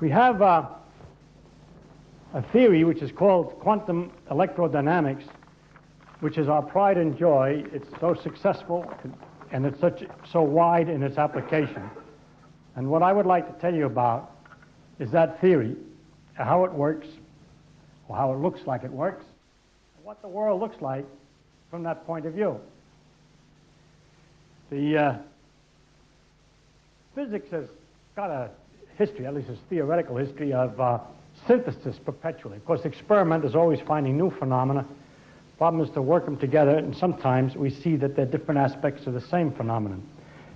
We have a theory which is called quantum electrodynamics, which is our pride and joy. It's so successful and it's so wide in its application. And what I would like to tell you about is that theory, how it works, or how it looks like it works, and what the world looks like from that point of view. The physics has got a history, at least its theoretical history, of synthesis perpetually. Of course, the experiment is always finding new phenomena. The problem is to work them together, and sometimes we see that they're different aspects of the same phenomenon.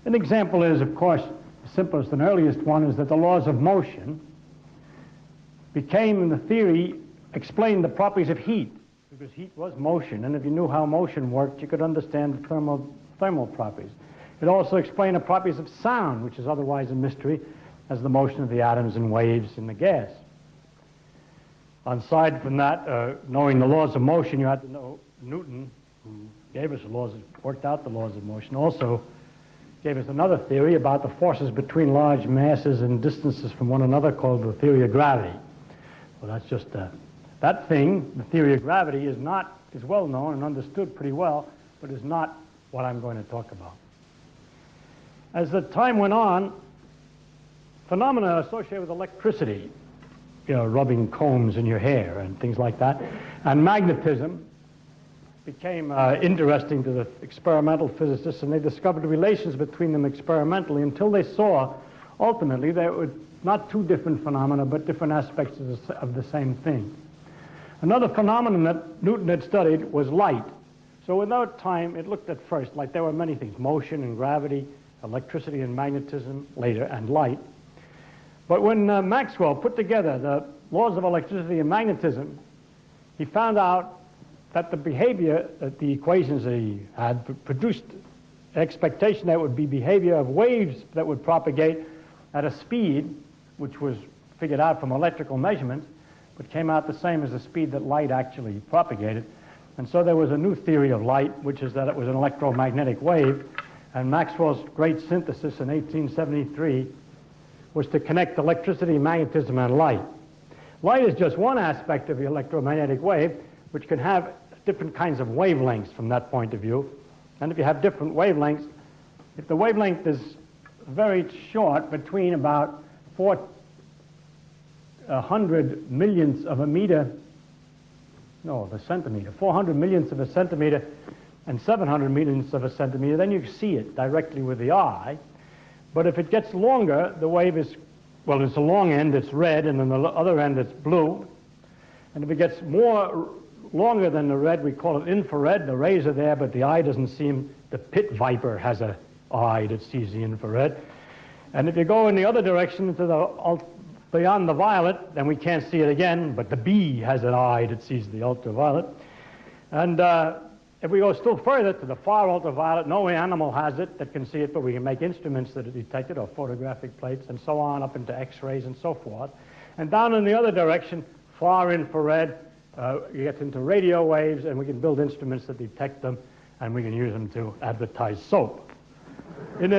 An example is, of course, the simplest and earliest one is that the laws of motion became, in the theory, explained the properties of heat, because heat was motion, and if you knew how motion worked, you could understand the thermal properties. It also explained the properties of sound, which is otherwise a mystery, as the motion of the atoms and waves in the gas. Aside from that, knowing the laws of motion, you had to know Newton, who gave us the laws, worked out the laws of motion, also gave us another theory about the forces between large masses and distances from one another called the theory of gravity. Well, that's just that thing, the theory of gravity, is well known and understood pretty well, but is not what I'm going to talk about. As the time went on, phenomena associated with electricity, rubbing combs in your hair and things like that, and magnetism became interesting to the experimental physicists, and they discovered relations between them experimentally until they saw, ultimately, they were not two different phenomena, but different aspects of the same thing. Another phenomenon that Newton had studied was light. So without time, it looked at first like there were many things, motion and gravity, electricity and magnetism later, and light. But when Maxwell put together the laws of electricity and magnetism, he found out that the behavior, that the equations that he had produced expectation that would be behavior of waves that would propagate at a speed, which was figured out from electrical measurements, but came out the same as the speed that light actually propagated. And so there was a new theory of light, which is that it was an electromagnetic wave, and Maxwell's great synthesis in 1873 was to connect electricity, magnetism, and light. Light is just one aspect of the electromagnetic wave, which can have different kinds of wavelengths from that point of view. And if you have different wavelengths, if the wavelength is very short, between about 400 millionths of a meter, no, of a centimeter, 400 millionths of a centimeter and 700 millionths of a centimeter, then you see it directly with the eye. But if it gets longer, the wave is, well, it's a long end, it's red, and then the other end, it's blue. And if it gets longer than the red, we call it infrared. The rays are there, but the eye doesn't see them. The pit viper has an eye that sees the infrared. And if you go in the other direction to beyond the violet, then we can't see it again, but the bee has an eye that sees the ultraviolet. And if we go still further to the far ultraviolet, no animal has it that can see it, but we can make instruments that detect it, or photographic plates, and so on, up into X-rays and so forth. And down in the other direction, far infrared, you get into radio waves, and we can build instruments that detect them, and we can use them to advertise soap. In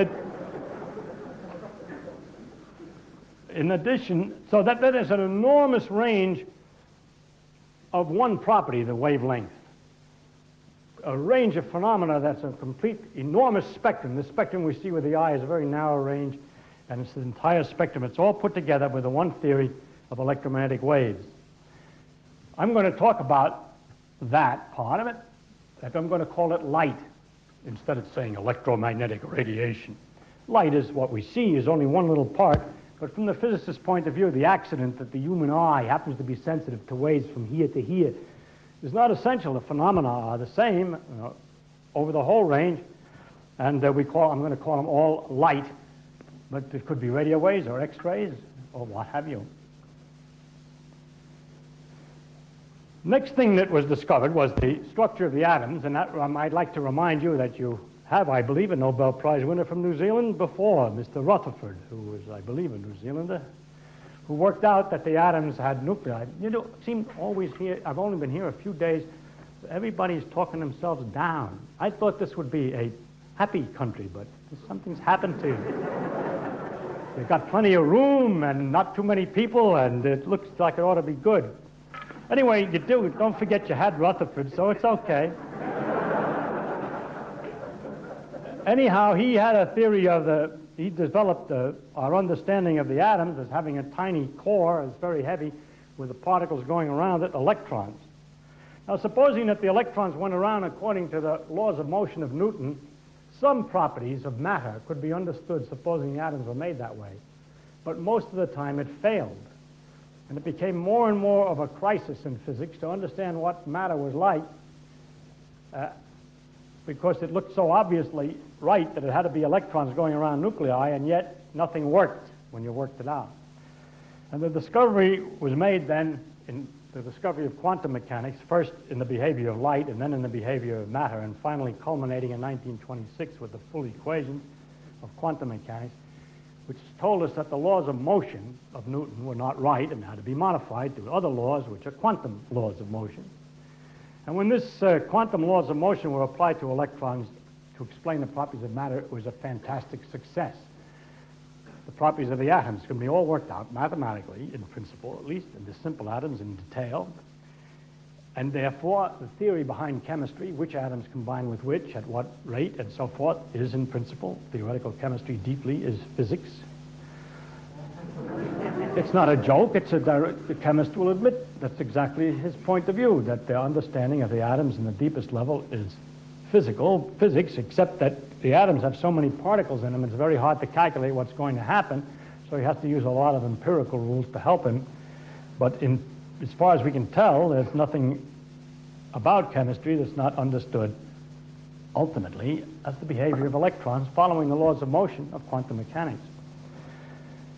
addition, so that is an enormous range of one property, the wavelength. A range of phenomena that's a complete, enormous spectrum. The spectrum we see with the eye is a very narrow range, and it's the entire spectrum. It's all put together with the one theory of electromagnetic waves. I'm going to talk about that part of it, and I'm going to call it light, instead of saying electromagnetic radiation. Light is what we see, is only one little part, but from the physicist's point of view, the accident that the human eye happens to be sensitive to waves from here to here is not essential. The phenomena are the same over the whole range, and I'm going to call them all light, but it could be radio waves or X-rays or what have you. Next thing that was discovered was the structure of the atoms, and that, I'd like to remind you that you have, I believe, a Nobel Prize winner from New Zealand before, Mr. Rutherford, who was, I believe, a New Zealander, who worked out that the atoms had nuclei. You know, it seemed always here, I've only been here a few days, everybody's talking themselves down. I thought this would be a happy country, but something's happened to you. They've got plenty of room and not too many people, and it looks like it ought to be good. Anyway, don't forget you had Rutherford, so it's okay. Anyhow, he had a theory he developed our understanding of the atoms as having a tiny core that's very heavy with the particles going around it, electrons. Now, supposing that the electrons went around according to the laws of motion of Newton, some properties of matter could be understood supposing the atoms were made that way. But most of the time it failed. And it became more and more of a crisis in physics to understand what matter was like, because it looked so obviously right that it had to be electrons going around nuclei, and yet nothing worked when you worked it out. And the discovery was made then in the discovery of quantum mechanics, first in the behavior of light and then in the behavior of matter, and finally culminating in 1926 with the full equations of quantum mechanics, which told us that the laws of motion of Newton were not right and had to be modified to other laws, which are quantum laws of motion. And when this quantum laws of motion were applied to electrons to explain the properties of matter, it was a fantastic success. The properties of the atoms can be all worked out mathematically, in principle at least, and the simple atoms in detail. And therefore, the theory behind chemistry, which atoms combine with which, at what rate, and so forth, is in principle. Theoretical chemistry deeply is physics. It's not a joke. The chemist will admit that's exactly his point of view, that the understanding of the atoms in the deepest level is physics, except that the atoms have so many particles in them, it's very hard to calculate what's going to happen, so he has to use a lot of empirical rules to help him. But as far as we can tell, there's nothing about chemistry that's not understood ultimately as the behavior of electrons following the laws of motion of quantum mechanics.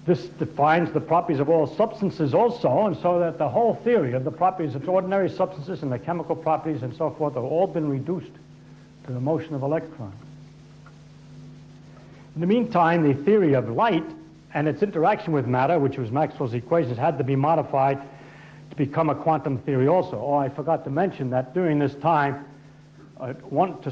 This defines the properties of all substances also, and so that the whole theory of the properties of ordinary substances and the chemical properties and so forth have all been reduced to the motion of electrons. In the meantime, the theory of light and its interaction with matter, which was Maxwell's equations, had to be modified to become a quantum theory also. Oh, I forgot to mention that during this time,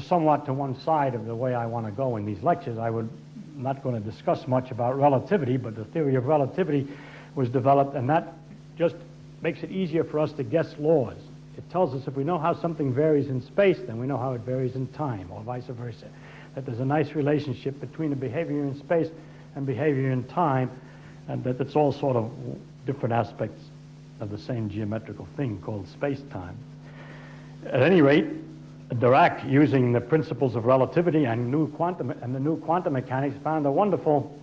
somewhat to one side of the way I want to go in these lectures, I'm not going to discuss much about relativity, but the theory of relativity was developed, and that just makes it easier for us to guess laws. It tells us if we know how something varies in space, then we know how it varies in time, or vice versa. That there's a nice relationship between the behavior in space and behavior in time, and that it's all sort of different aspects of the same geometrical thing called space-time. At any rate, Dirac, using the principles of relativity and the new quantum mechanics, found a wonderful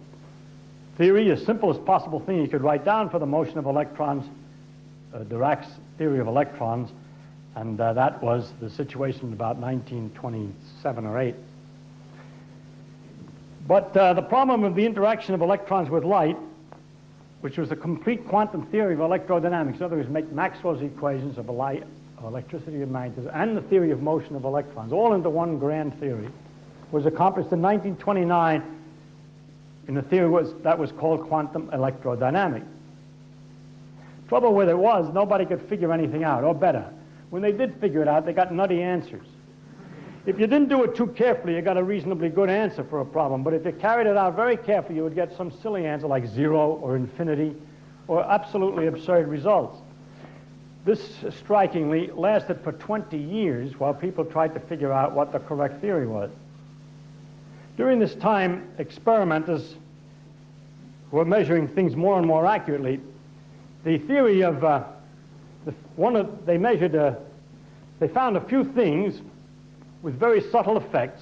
theory, as simple as possible thing you could write down for the motion of electrons, Dirac's theory of electrons, and that was the situation about 1927 or 8. But the problem of the interaction of electrons with light, which was a complete quantum theory of electrodynamics, in other words, make Maxwell's equations of light, of electricity and magnetism, and the theory of motion of electrons, all into one grand theory, was accomplished in 1929 in the theory that was called quantum electrodynamics. Trouble with it was nobody could figure anything out, or better, when they did figure it out, they got nutty answers. If you didn't do it too carefully, you got a reasonably good answer for a problem, but if you carried it out very carefully, you would get some silly answer like zero or infinity or absolutely absurd results. This strikingly lasted for 20 years while people tried to figure out what the correct theory was. During this time, experimenters were measuring things more and more accurately. The theory of they found a few things with very subtle effects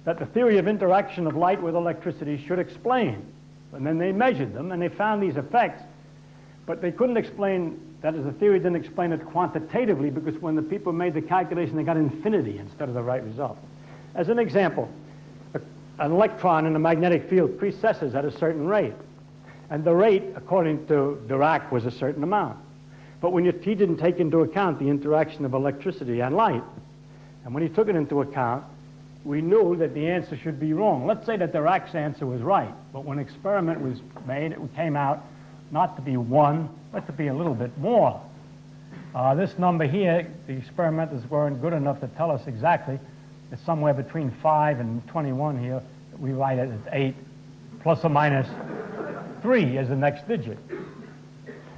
that the theory of interaction of light with electricity should explain. And then they measured them and they found these effects, but they couldn't explain, that is, the theory didn't explain it quantitatively, because when the people made the calculation, they got infinity instead of the right result. As an example, an electron in a magnetic field precesses at a certain rate, and the rate, according to Dirac, was a certain amount. But when he didn't take into account the interaction of electricity and light, and when he took it into account, we knew that the answer should be wrong. Let's say that Dirac's answer was right, but when an experiment was made, it came out not to be 1, but to be a little bit more. This number here, the experimenters weren't good enough to tell us exactly. It's somewhere between 5 and 21 here. We write it as 8, plus or minus 3 as the next digit.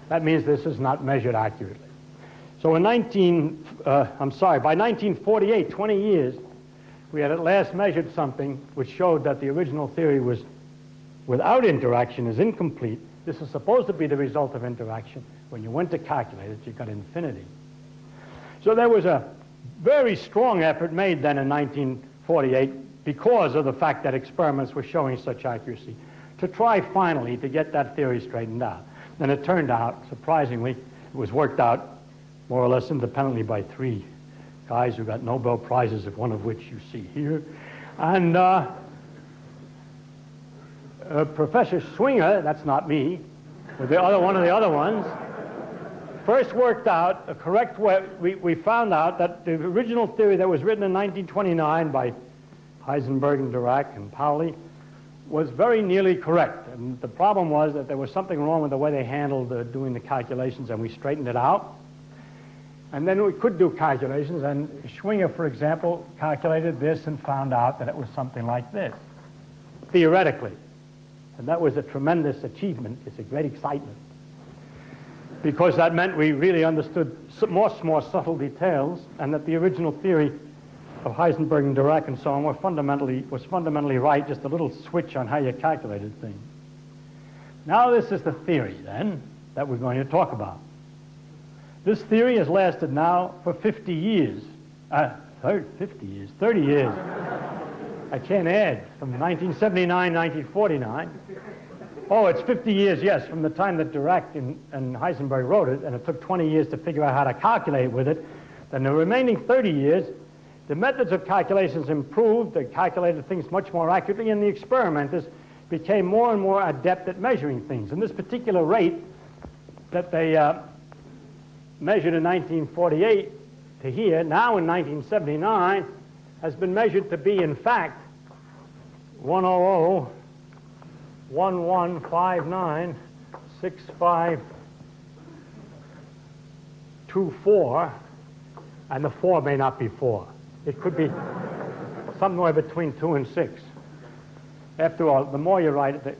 That means this is not measured accurately. So by 1948, 20 years, we had at last measured something which showed that the original theory was without interaction is incomplete. This is supposed to be the result of interaction. When you went to calculate it, you got infinity. So there was a very strong effort made then in 1948 because of the fact that experiments were showing such accuracy to try finally to get that theory straightened out. And it turned out, surprisingly, it was worked out more or less independently by 3 guys who got Nobel Prizes, one of which you see here. And Professor Schwinger, that's not me, but one of the other ones, first worked out a correct way. We found out that the original theory that was written in 1929 by Heisenberg and Dirac and Pauli was very nearly correct. And the problem was that there was something wrong with the way they handled doing the calculations, and we straightened it out. And then we could do calculations, and Schwinger, for example, calculated this and found out that it was something like this, theoretically. And that was a tremendous achievement. It's a great excitement, because that meant we really understood more subtle details, and that the original theory of Heisenberg and Dirac and so on was fundamentally right, just a little switch on how you calculated things. Now this is the theory, then, that we're going to talk about. This theory has lasted now for 50 years. 30 years. I can't add. From 1979, 1949. Oh, it's 50 years, yes, from the time that Dirac and Heisenberg wrote it, and it took 20 years to figure out how to calculate with it. Then the remaining 30 years, the methods of calculations improved. They calculated things much more accurately, and the experimenters became more and more adept at measuring things. And this particular rate that they measured in 1948 to here, now in 1979, has been measured to be, in fact, 10011596524, and the 4 may not be 4. It could be somewhere between 2 and 6. After all, the more you write it,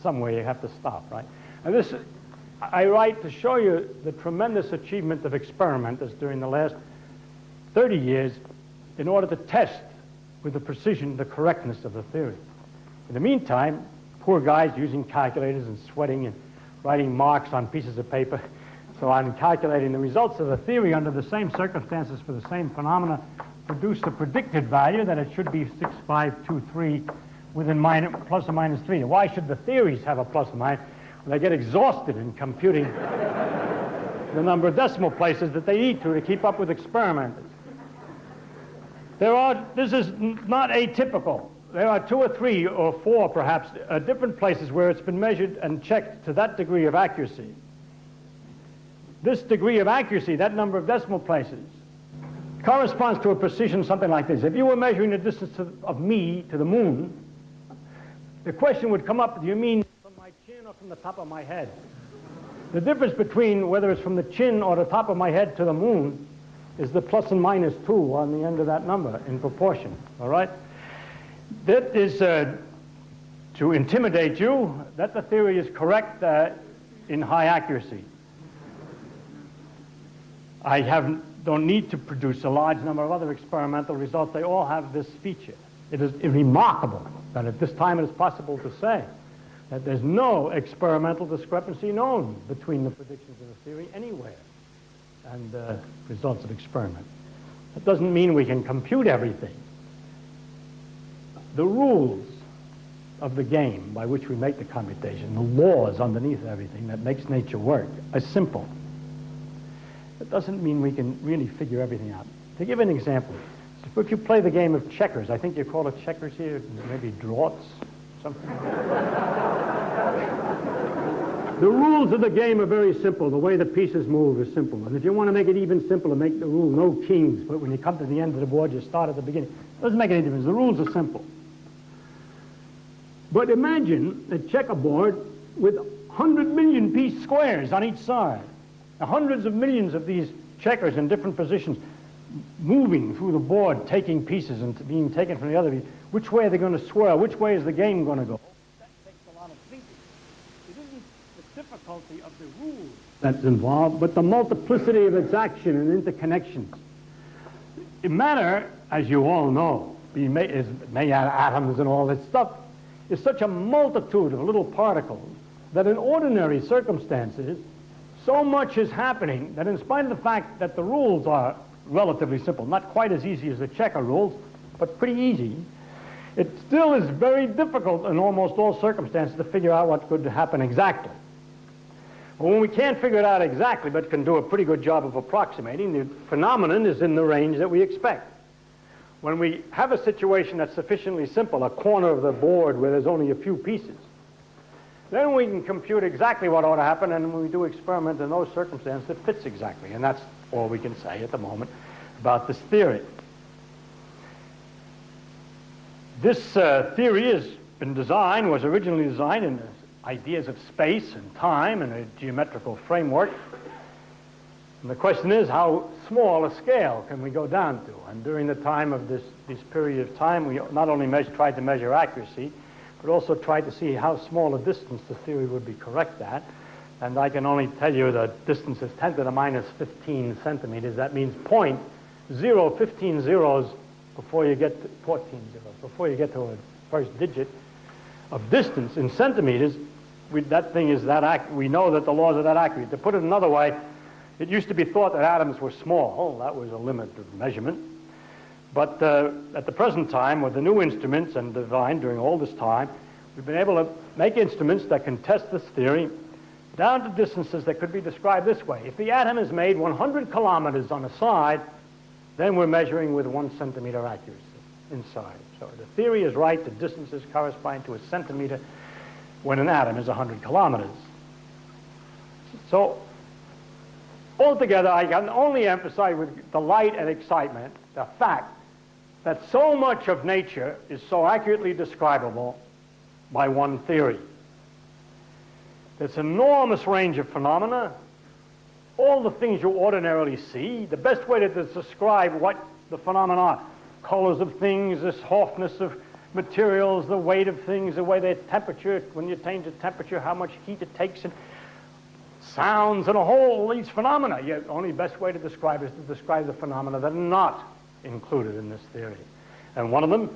somewhere you have to stop, right? And this, I write to show you the tremendous achievement of experimenters during the last 30 years in order to test with the precision the correctness of the theory. In the meantime, poor guys using calculators and sweating and writing marks on pieces of paper, so on, calculating the results of the theory under the same circumstances for the same phenomena, produced a predicted value that it should be 6523 within plus or minus 3. Why should the theories have a plus or minus? Well, they get exhausted in computing the number of decimal places that they need to keep up with experimenters. This is not atypical. There are 2 or 3 or 4 perhaps different places where it's been measured and checked to that degree of accuracy. This degree of accuracy, that number of decimal places, corresponds to a precision something like this. If you were measuring the distance of me to the moon, the question would come up, do you mean from my chin or from the top of my head? The difference between whether it's from the chin or the top of my head to the moon is the plus and minus 2 on the end of that number in proportion, all right? That is to intimidate you that the theory is correct in high accuracy. I don't need to produce a large number of other experimental results. They all have this feature. It is remarkable that at this time it is possible to say that there's no experimental discrepancy known between the predictions of the theory anywhere and the results of experiment. That doesn't mean we can compute everything. The rules of the game by which we make the computation, the laws underneath everything that makes nature work, are simple. That doesn't mean we can really figure everything out. To give an example, if you play the game of checkers, I think you call it checkers here, maybe draughts, something. The rules of the game are very simple. The way the pieces move is simple. And if you want to make it even simpler, make the rule no kings, but when you come to the end of the board, you start at the beginning. It doesn't make any difference. The rules are simple. But imagine a checkerboard with 100 million piece squares on each side. Hundreds of millions of these checkers in different positions moving through the board, taking pieces and being taken from the other. Which way are they going to swirl? Which way is the game going to go? That takes a lot of thinking. difficulty of the rules that's involved, but the multiplicity of its action and interconnections. Matter, as you all know, is made out of atoms and all this stuff, is such a multitude of little particles that in ordinary circumstances, so much is happening that in spite of the fact that the rules are relatively simple, not quite as easy as the checker rules, but pretty easy, it still is very difficult in almost all circumstances to figure out what could happen exactly. Well, when we can't figure it out exactly, but can do a pretty good job of approximating, the phenomenon is in the range that we expect. When we have a situation that's sufficiently simple, a corner of the board where there's only a few pieces, then we can compute exactly what ought to happen, and when we do experiments in those circumstances, it fits exactly. And that's all we can say at the moment about this theory. This theory was originally designed in ideas of space and time and a geometrical framework. And the question is, how small a scale can we go down to? And during the time of this period of time, we not only tried to measure accuracy, but also tried to see how small a distance the theory would be correct at. And I can only tell you the distance is 10 to the minus 15 centimeters. That means 15 zeros before you get to 14 zeros, before you get to a first digit of distance in centimeters. That thing is that accurate. We know that the laws are that accurate. To put it another way, it used to be thought that atoms were small. That was a limit of measurement. But at the present time, with the new instruments and during all this time, we've been able to make instruments that can test this theory down to distances that could be described this way. If the atom is made 100 kilometers on a side, then we're measuring with 1 centimeter accuracy inside. So the theory is right. The distances correspond to a centimeter when an atom is 100 kilometers. So altogether, I can only emphasize with delight and excitement the fact that so much of nature is so accurately describable by one theory. There's an enormous range of phenomena, all the things you ordinarily see. The best way to describe what the phenomena are, colors of things, the softness of materials, the weight of things, the way their temperature, when you change the temperature, how much heat it takes, and sounds, and all these phenomena. The only best way to describe is to describe the phenomena that are not included in this theory. And one of them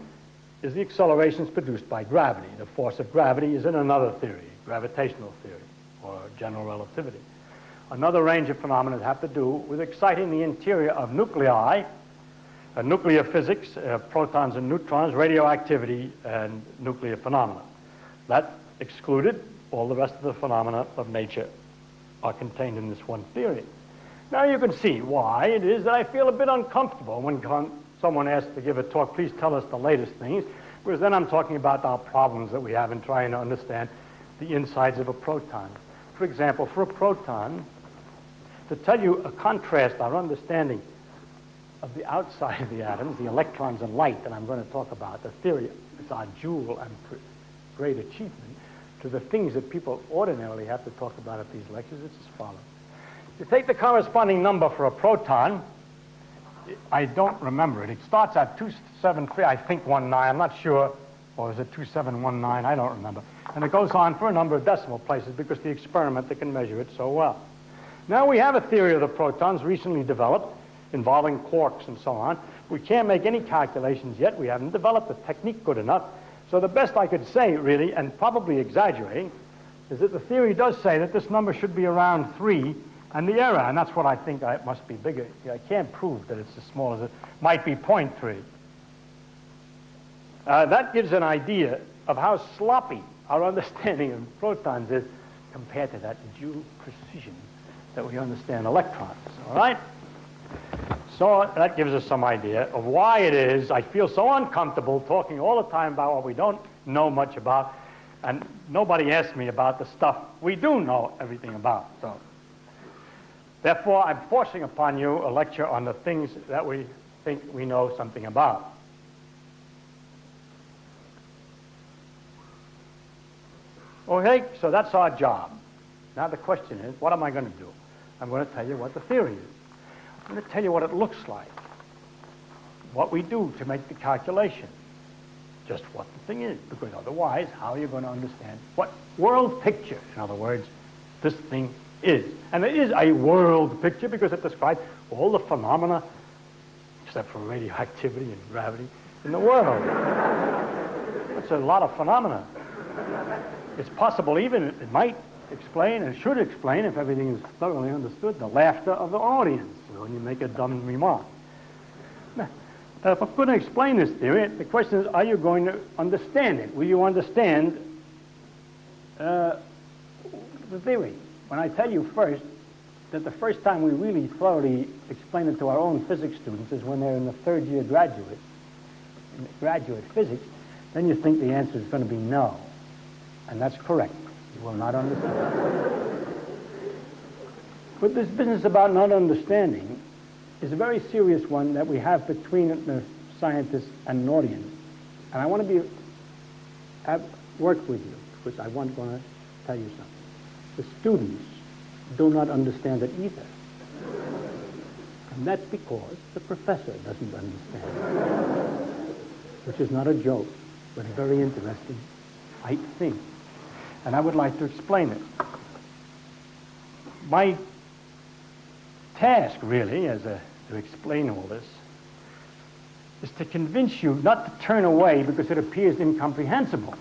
is the accelerations produced by gravity. The force of gravity is in another theory, gravitational theory, or general relativity. Another range of phenomena have to do with exciting the interior of nuclei, nuclear physics, protons and neutrons, radioactivity, and nuclear phenomena. That excluded, all the rest of the phenomena of nature are contained in this one theory. Now you can see why it is that I feel a bit uncomfortable when someone asks to give a talk, please tell us the latest things, whereas then I'm talking about our problems that we have in trying to understand the insides of a proton. For example, for a proton, to tell you a contrast, our understanding of the outside of the atoms, the electrons and light that I'm going to talk about, the theory, it's our jewel and great achievement, to the things that people ordinarily have to talk about at these lectures. It's as follows. You take the corresponding number for a proton. I don't remember it. It starts at 273, I think 19, I'm not sure, or is it 2719? I don't remember. And it goes on for a number of decimal places because the experimenter can measure it so well. Now we have a theory of the protons recently developed involving quarks and so on. We can't make any calculations yet. We haven't developed the technique good enough. So the best I could say, really, and probably exaggerating, is that the theory does say that this number should be around 3, and the error, and that's what I think it must be bigger. I can't prove that it's as small as it might be 0.3. That gives an idea of how sloppy our understanding of protons is compared to that joule precision that we understand electrons, all right? So that gives us some idea of why it is I feel so uncomfortable talking all the time about what we don't know much about, and nobody asks me about the stuff we do know everything about. So, therefore, I'm forcing upon you a lecture on the things that we think we know something about. Okay, so that's our job. Now the question is, what am I going to do? I'm going to tell you what the theory is. I'm going to tell you what it looks like, what we do to make the calculation, just what the thing is, because otherwise, how are you going to understand what world picture, in other words, this thing is. And it is a world picture because it describes all the phenomena, except for radioactivity and gravity, in the world. It's a lot of phenomena. It's possible even, it might explain, and should explain, if everything is thoroughly understood, the laughter of the audience when you make a dumb remark. Now, if I'm going to explain this theory, the question is, are you going to understand it? Will you understand the theory? When I tell you first that the first time we really thoroughly explain it to our own physics students is when they're in the third year graduate physics, then you think the answer is going to be no. And that's correct. You will not understand. But this business about not understanding is a very serious one that we have between the scientists and an audience. And I want to work with you because I want to tell you something. The students do not understand it either. And that's because the professor doesn't understand. Which is not a joke, but a very interesting, I think. And I would like to explain it. My task, really, to explain all this, is to convince you not to turn away because it appears incomprehensible.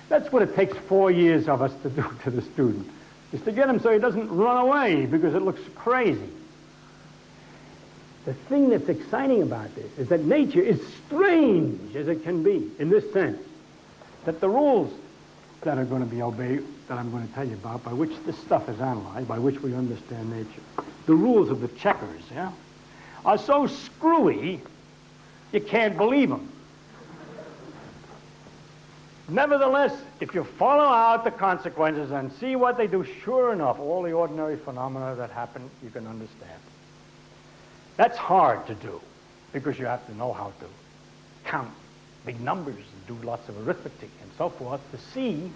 That's what it takes 4 years of us to do to the student, is to get him so he doesn't run away because it looks crazy. The thing that's exciting about this is that nature is strange as it can be, in this sense, that the rules that are going to be obeyed, that I'm going to tell you about, by which this stuff is analyzed, by which we understand nature, the rules of the checkers, yeah, are so screwy, you can't believe them. Nevertheless, if you follow out the consequences and see what they do, sure enough, all the ordinary phenomena that happen, you can understand. That's hard to do, because you have to know how to count big numbers and do lots of arithmetic and so forth to see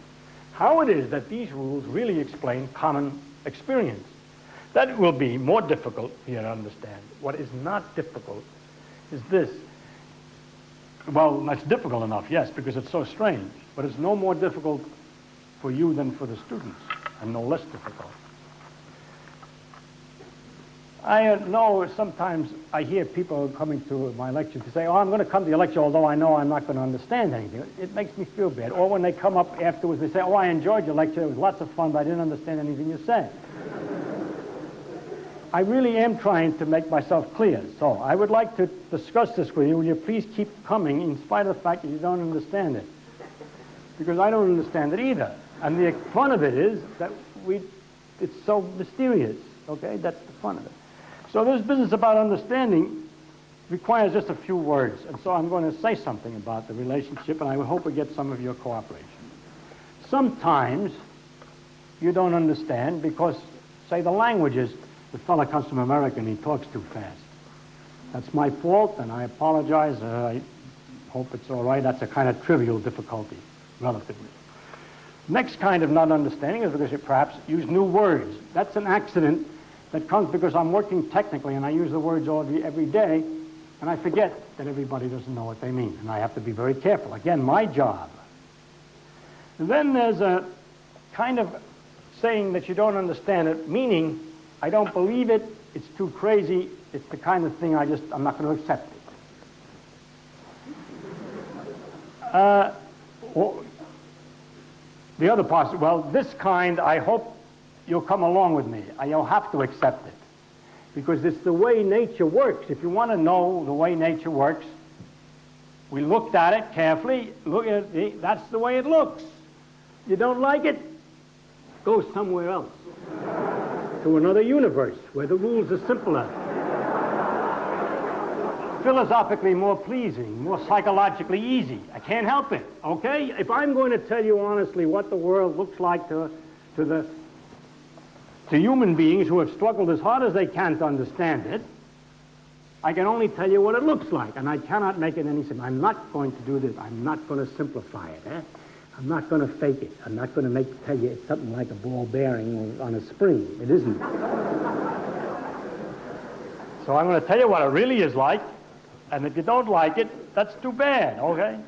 how it is that these rules really explain common experience. That will be more difficult for you to understand. What is not difficult is this. Well, that's difficult enough, yes, because it's so strange, but it's no more difficult for you than for the students, and no less difficult. I know sometimes I hear people coming to my lecture to say, oh, I'm going to come to your lecture, although I know I'm not going to understand anything. It makes me feel bad. Or when they come up afterwards, they say, oh, I enjoyed your lecture. It was lots of fun, but I didn't understand anything you said. I really am trying to make myself clear. So I would like to discuss this with you. Will you please keep coming in spite of the fact that you don't understand it? Because I don't understand it either. And the fun of it is that it's so mysterious. Okay? That's the fun of it. So this business about understanding requires just a few words. And so I'm going to say something about the relationship, and I hope we get some of your cooperation. Sometimes you don't understand because, say, the languages, the fellow comes from America and he talks too fast. That's my fault, and I apologize. I hope it's all right. That's a kind of trivial difficulty, relatively. Next kind of not understanding is because you perhaps use new words. That's an accident that comes because I'm working technically and I use the words every day, and I forget that everybody doesn't know what they mean, and I have to be very careful. Again, my job. And then there's a kind of saying that you don't understand it, meaning I don't believe it, it's too crazy, it's the kind of thing I'm not going to accept it. The other part, well, this kind, I hope you'll come along with me. You'll have to accept it. Because it's the way nature works. If you want to know the way nature works, we looked at it carefully. Look at it, that's the way it looks. You don't like it? Go somewhere else. To another universe where the rules are simpler. Philosophically more pleasing, more psychologically easy. I can't help it, okay? If I'm going to tell you honestly what the world looks like to human beings who have struggled as hard as they can to understand it, I can only tell you what it looks like, and I cannot make it any simpler. I'm not going to do this. I'm not going to simplify it. I'm not going to fake it. I'm not going to tell you it's something like a ball bearing on a spring. It isn't. So I'm going to tell you what it really is like, and if you don't like it, that's too bad, okay?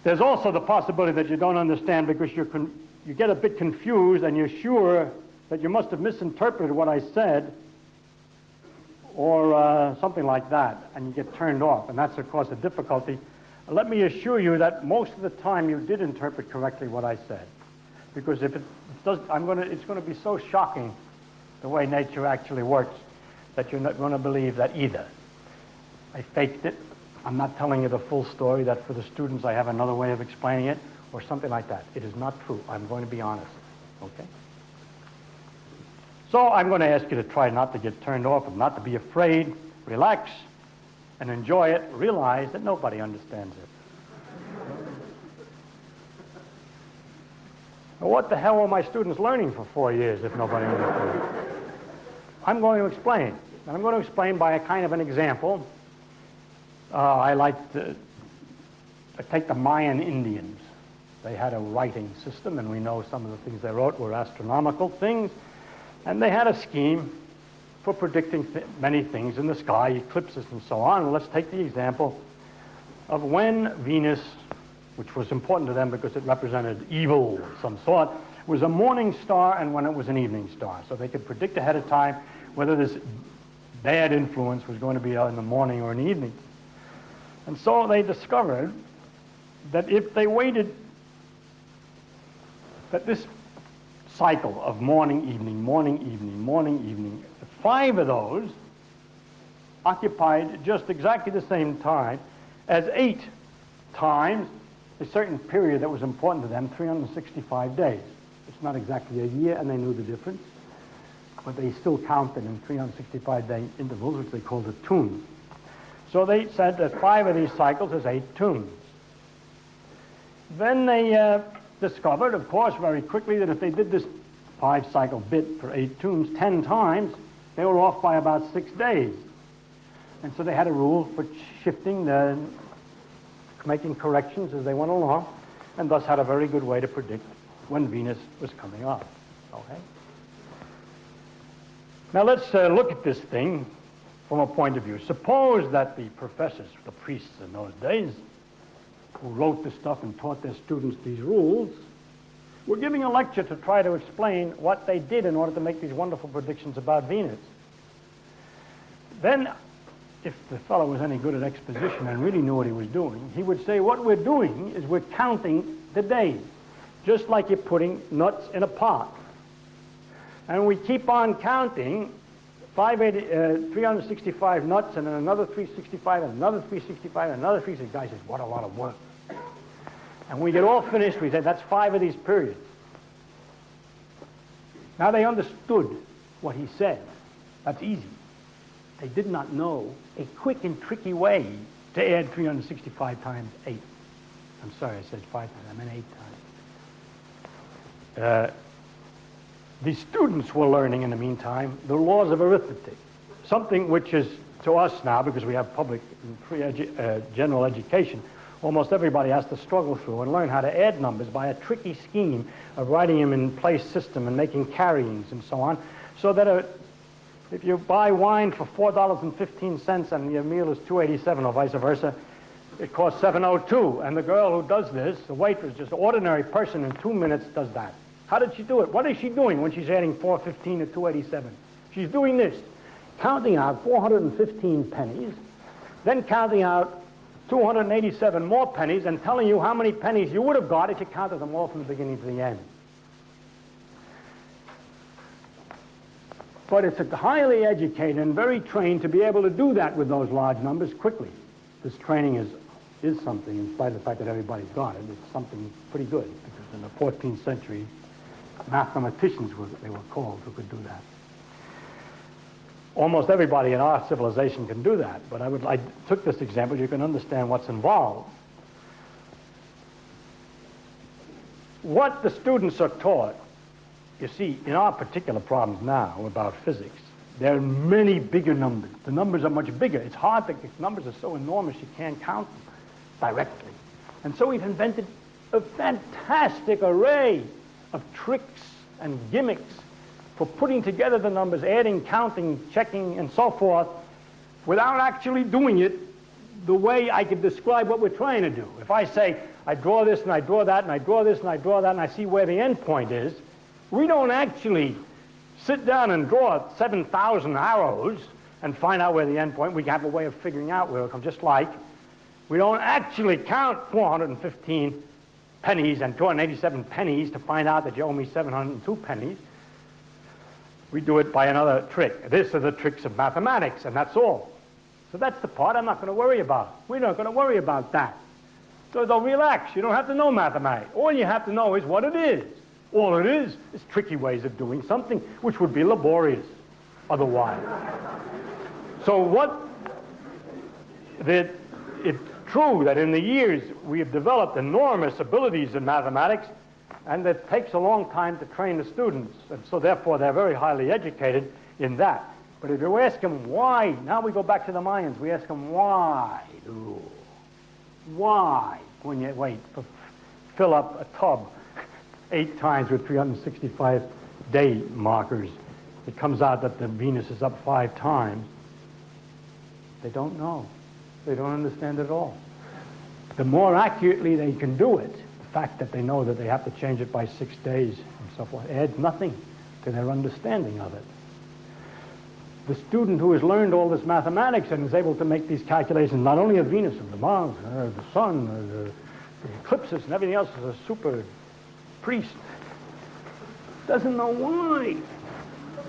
There's also the possibility that you don't understand because you're you get a bit confused and you're sure that you must have misinterpreted what I said or something like that, and you get turned off, and that's, of course, a difficulty. Let me assure you that most of the time you did interpret correctly what I said, because if it does, it's going to be so shocking the way nature actually works that you're not going to believe that either. I faked it. I'm not telling you the full story, that for the students I have another way of explaining it, or something like that. It is not true. I'm going to be honest, okay? So I'm going to ask you to try not to get turned off and not to be afraid. Relax and enjoy it. Realize that nobody understands it. Well, what the hell were my students learning for 4 years if nobody understands it? I'm going to explain. And I'm going to explain by a kind of an example. I like to take the Mayan Indians. They had a writing system, and we know some of the things they wrote were astronomical things. And they had a scheme for predicting many things in the sky, eclipses and so on. Well, let's take the example of when Venus, which was important to them because it represented evil of some sort, was a morning star and when it was an evening star. So they could predict ahead of time whether this bad influence was going to be in the morning or in the evening. And so they discovered that if they waited, that this cycle of morning, evening, morning, evening, morning, evening, 5 of those occupied just exactly the same time as 8 times a certain period that was important to them, 365 days. It's not exactly a year, and they knew the difference, but they still counted in 365-day intervals, which they called a tune. So they said that 5 of these cycles is 8 tunes. Then they discovered, of course, very quickly that if they did this 5-cycle bit for 8 tunes 10 times, they were off by about 6 days. And so they had a rule for shifting, making corrections as they went along, and thus had a very good way to predict when Venus was coming up. Okay? Now let's look at this thing from a point of view. Suppose that the professors, the priests in those days, who wrote this stuff and taught their students these rules, were giving a lecture to try to explain what they did in order to make these wonderful predictions about Venus. Then, if the fellow was any good at exposition and really knew what he was doing, he would say, what we're doing is we're counting the days, just like you're putting nuts in a pot. And we keep on counting 365 nuts, and then another 365, and another 365, and another 365. The guy says, what a lot of work. And when we get all finished, we say, that's 5 of these periods. Now they understood what he said. That's easy. They did not know a quick and tricky way to add 365 times 8. I'm sorry, I said 5 times. I meant 8 times. The students were learning in the meantime the laws of arithmetic, something which is to us now, because we have public and free general education, almost everybody has to struggle through and learn how to add numbers by a tricky scheme of writing them in place system and making carryings and so on, so that if you buy wine for $4.15 and your meal is $2.87 or vice versa, it costs $7.02. And the girl who does this, the waitress, just an ordinary person, in 2 minutes does that. How did she do it? What is she doing when she's adding $4.15 to $2.87? She's doing this, counting out 415 pennies, then counting out 287 more pennies, and telling you how many pennies you would have got if you counted them all from the beginning to the end. But it's highly educated and very trained to be able to do that with those large numbers quickly. This training is something, in spite of the fact that everybody's got it. It's something pretty good, because in the 14th century, mathematicians they were called who could do that. Almost everybody in our civilization can do that, but I took this example, you can understand what's involved. What the students are taught, you see, in our particular problems now about physics, there are many bigger numbers. The numbers are much bigger. It's hard to, the numbers are so enormous you can't count them directly. And so we've invented a fantastic array of tricks and gimmicks for putting together the numbers, adding, counting, checking, and so forth, without actually doing it, the way I could describe what we're trying to do. If I say, I draw this and I draw that and I draw this and I draw that and I see where the end point is, we don't actually sit down and draw 7,000 arrows and find out where the end point. We have a way of figuring out where it comes, just like we don't actually count 415 pennies and 287 pennies to find out that you owe me 702 pennies. We do it by another trick. These are the tricks of mathematics, and that's all. So that's the part I'm not going to worry about. We're not going to worry about that. So don't relax. You don't have to know mathematics. All you have to know is what it is. All it is tricky ways of doing something which would be laborious otherwise. So it's true that in the years we have developed enormous abilities in mathematics, and it takes a long time to train the students, and so therefore they're very highly educated in that. But if you ask them why, now we go back to the Mayans, we ask them why, when you fill up a tub 8 times with 365 day markers, it comes out that the Venus is up 5 times. They don't know. They don't understand it at all. The more accurately they can do it, the fact that they know that they have to change it by 6 days and so forth, adds nothing to their understanding of it. The student who has learned all this mathematics and is able to make these calculations, not only of Venus, of the Mars, the Sun, the eclipses, and everything else, is a super priest, doesn't know why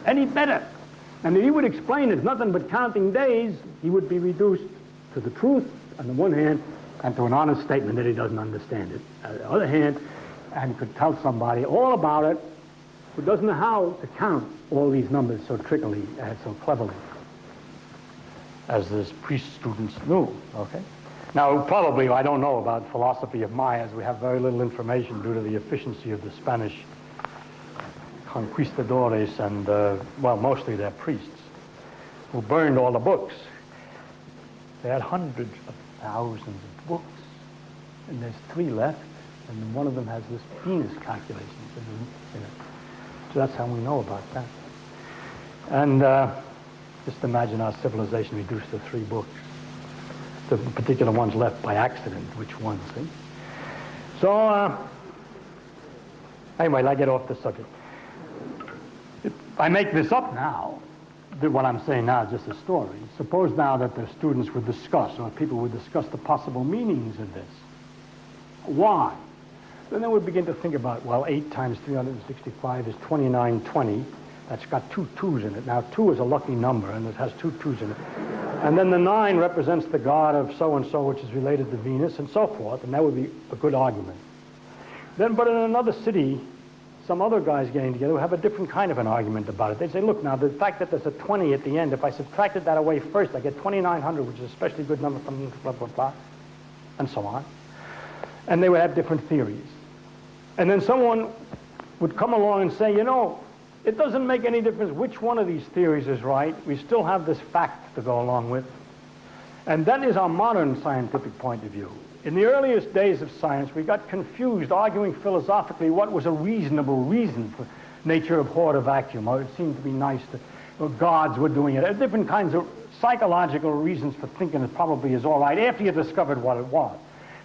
any better. And if he would explain it's nothing but counting days, he would be reduced to the truth on the one hand, and to an honest statement that he doesn't understand it. On the other hand, and could tell somebody all about it who doesn't know how to count all these numbers so trickily and so cleverly, as this priest students knew, okay? Now, probably, I don't know about philosophy of Mayas. We have very little information due to the efficiency of the Spanish conquistadores and, well, mostly their priests, who burned all the books. They had hundreds of thousands of books, and there's 3 left, and one of them has this Venus calculations in it. So that's how we know about that. And just imagine our civilization reduced to 3 books. The particular ones left by accident, which ones, see? So, anyway, I get off the subject. If I make this up now, what I'm saying now is just a story. Suppose now that the students would discuss, or people would discuss the possible meanings of this. Why? Then they would begin to think about, well, 8 times 365 is 2920. That's got 2 2s in it. Now, 2 is a lucky number, and it has 2 2s in it. And then the 9 represents the god of so-and-so, which is related to Venus, and so forth, and that would be a good argument. Then, but in another city, some other guys getting together who have a different kind of an argument about it. They say, look, now, the fact that there's a 20 at the end, if I subtracted that away first, I get 2,900, which is a especially good number from blah, blah, blah, and so on. And they would have different theories. And then someone would come along and say, you know, it doesn't make any difference which one of these theories is right. We still have this fact to go along with. And that is our modern scientific point of view. In the earliest days of science, we got confused, arguing philosophically what was a reasonable reason for nature abhorred a vacuum, or it seemed to be nice to, or gods were doing it. Different kinds of psychological reasons for thinking it probably is all right after you discovered what it was.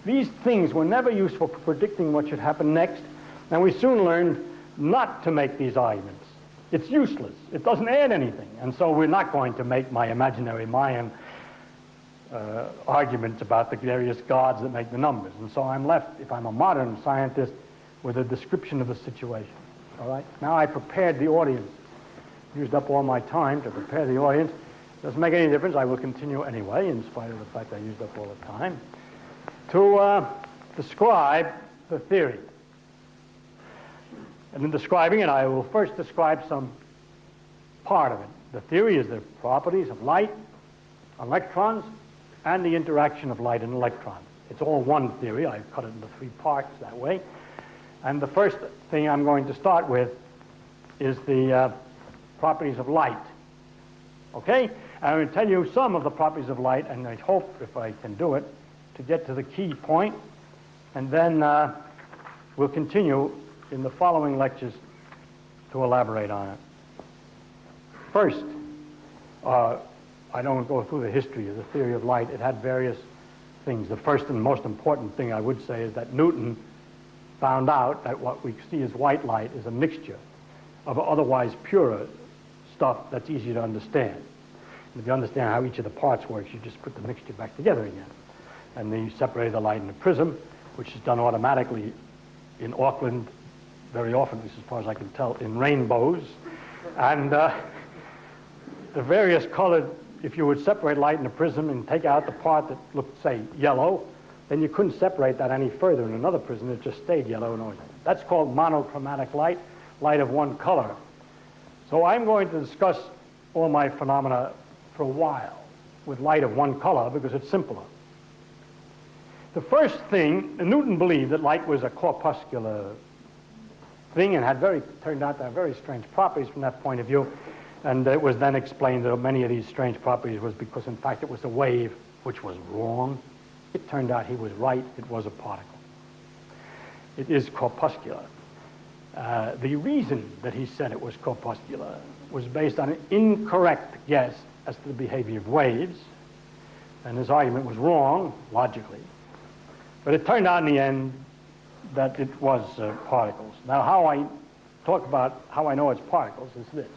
These things were never useful for predicting what should happen next, and we soon learned not to make these arguments. It's useless. It doesn't add anything, and so we're not going to make my imaginary Mayan arguments about the various gods that make the numbers. And so I'm left, if I'm a modern scientist, with a description of the situation. All right? Now I prepared the audience. Used up all my time to prepare the audience. Doesn't make any difference. I will continue anyway, in spite of the fact I used up all the time, to describe the theory. And in describing it, I will first describe some part of it. The theory is the properties of light, electrons, and the interaction of light and electrons. It's all one theory. I've cut it into 3 parts that way. And the first thing I'm going to start with is the properties of light. Okay? I'm going to tell you some of the properties of light, and I hope, if I can do it, to get to the key point, and then we'll continue in the following lectures to elaborate on it. First, I don't go through the history of the theory of light. It had various things. The first and most important thing I would say is that Newton found out that what we see as white light is a mixture of otherwise purer stuff that's easy to understand. And if you understand how each of the parts works, you just put the mixture back together again. And then you separate the light in a prism, which is done automatically in Auckland very often, at least as far as I can tell, in rainbows. And the various colored, if you would separate light in a prism and take out the part that looked, say, yellow, then you couldn't separate that any further in another prism. It just stayed yellow and always. That's called monochromatic light, light of one color. So I'm going to discuss all my phenomena for a while with light of one color because it's simpler. The first thing, Newton believed that light was a corpuscular thing and turned out to have very strange properties from that point of view. And it was then explained that many of these strange properties was because, in fact, it was a wave, which was wrong. It turned out he was right. It was a particle. It is corpuscular. The reason that he said it was corpuscular was based on an incorrect guess as to the behavior of waves. And his argument was wrong, logically. But it turned out in the end that it was particles. Now, how I talk about how I know it's particles is this.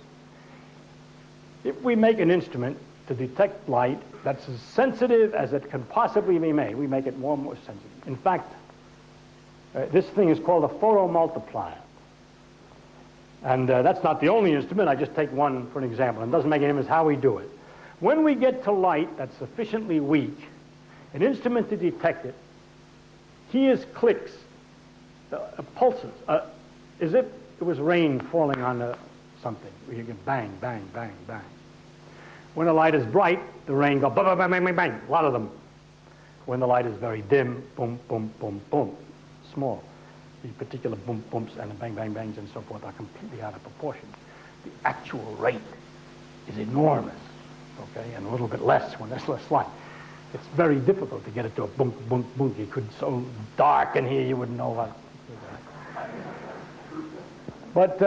If we make an instrument to detect light that's as sensitive as it can possibly be made, we make it more and more sensitive. In fact, this thing is called a photomultiplier. And that's not the only instrument. I just take one for an example. It doesn't make any difference how we do it. When we get to light that's sufficiently weak, an instrument to detect it hears clicks, pulses, as if it was rain falling on something. You can bang, bang, bang, bang. When the light is bright, the rain goes bang, bang, bang, bang, bang, a lot of them. When the light is very dim, boom, boom, boom, boom, small. The particular boom, booms and the bang, bang, bangs and so forth are completely out of proportion. The actual rate is enormous, okay, and a little bit less when there's less light. It's very difficult to get it to a boom, boom, boom. You could so dark in here you wouldn't know what. But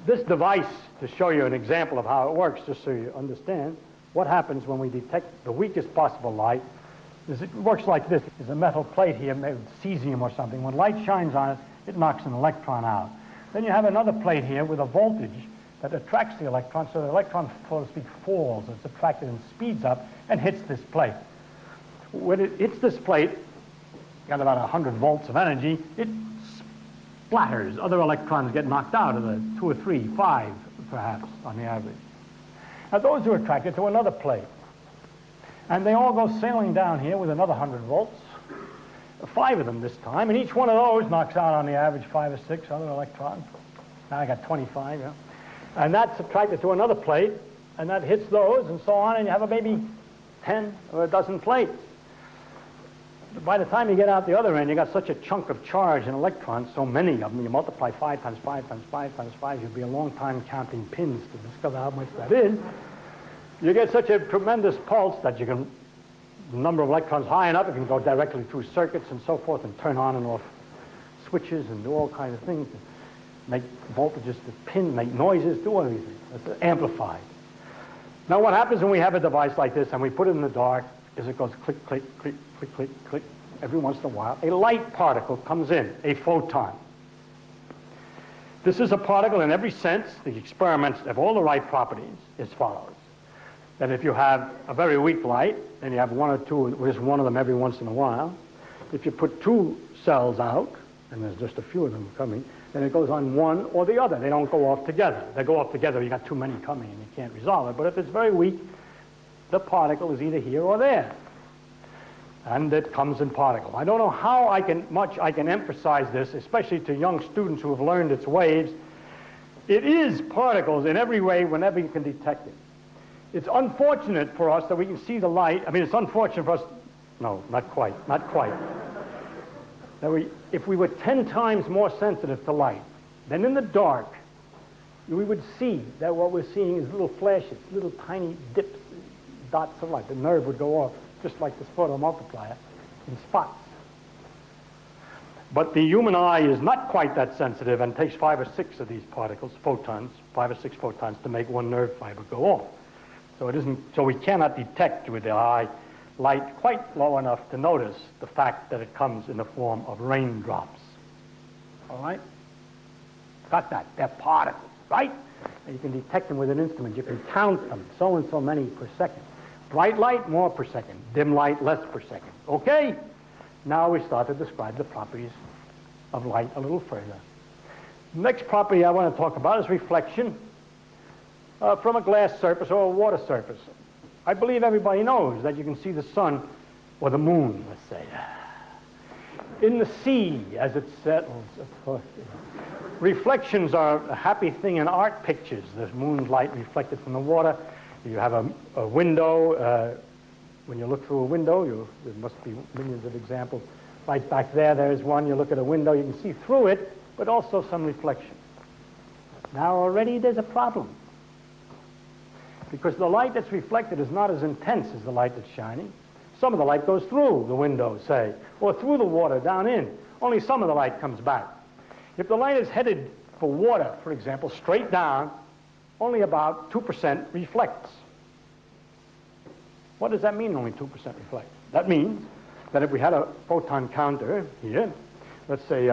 this device, to show you an example of how it works, just so you understand, what happens when we detect the weakest possible light is it works like this. There's a metal plate here made of cesium or something. When light shines on it, it knocks an electron out. Then you have another plate here with a voltage that attracts the electron, so the electron, so to speak, falls. It's attracted and speeds up and hits this plate. When it hits this plate, got about 100 volts of energy, it splatters. Other electrons get knocked out of the 2 or 3, 5 perhaps on the average. Now those are attracted to another plate. And they all go sailing down here with another 100 volts, 5 of them this time, and each one of those knocks out on the average 5 or 6 other electrons. Now I got 25, yeah. And that's attracted to another plate, and that hits those, and so on, and you have maybe 10 or a dozen plates. By the time you get out the other end, you got such a chunk of charge and electrons, so many of them, you multiply 5 times 5 times 5 times 5, you'll be a long time counting pins to discover how much that is. You get such a tremendous pulse that you can, the number of electrons high enough, it can go directly through circuits and so forth and turn on and off switches and do all kinds of things, make voltages to pin, make noises, do everything. It's amplified. Now what happens when we have a device like this and we put it in the dark is it goes click, click, click, click, click, click. Every once in a while, a light particle comes in, a photon. This is a particle in every sense. The experiments have all the right properties as follows. That if you have a very weak light, and you have 1 or 2, just one of them every once in a while, if you put 2 cells out, and there's just a few of them coming, then it goes on one or the other. They don't go off together. They go off together, you got too many coming and you can't resolve it. But if it's very weak, the particle is either here or there. And it comes in particle. I don't know how much I can emphasize this, especially to young students who have learned its waves. It is particles in every way whenever you can detect it. It's unfortunate for us that we can see the light. I mean, it's unfortunate for us. No, not quite, not quite. That if we were 10 times more sensitive to light, then in the dark, we would see that what we're seeing is little flashes, little tiny dips, dots of light. The nerve would go off, just like this photomultiplier, in spots. But the human eye is not quite that sensitive and takes 5 or 6 of these particles, photons, 5 or 6 photons to make one nerve fiber go off. So it isn't. So we cannot detect with the eye light quite low enough to notice the fact that it comes in the form of raindrops. All right? Got that? They're particles, right? And you can detect them with an instrument. You can count them, so and so many per second. Bright light, more per second. Dim light, less per second. Okay? Now we start to describe the properties of light a little further. Next property I want to talk about is reflection from a glass surface or a water surface. I believe everybody knows that you can see the sun or the moon, let's say, in the sea as it settles. Of course, reflections are a happy thing in art pictures. There's moonlight reflected from the water. You have a window. When you look through a window, there must be millions of examples. Right back there's one. You look at a window, you can see through it, but also some reflection. Now already there's a problem, because the light that's reflected is not as intense as the light that's shining. Some of the light goes through the window, say, or through the water down in. Only some of the light comes back. If the light is headed for water, for example, straight down, only about 2% reflects. What does that mean, only 2% reflects? That means that if we had a photon counter here, let's say,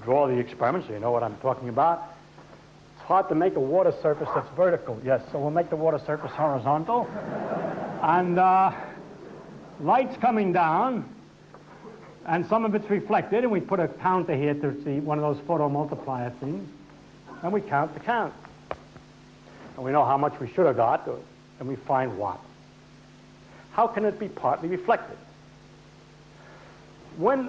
draw the experiment so you know what I'm talking about. It's hard to make a water surface that's vertical. Yes, so we'll make the water surface horizontal. And light's coming down, and some of it's reflected, and we put a counter here to see one of those photomultiplier things, and we count the count. And we know how much we should have got, and we find what. How can it be partly reflected?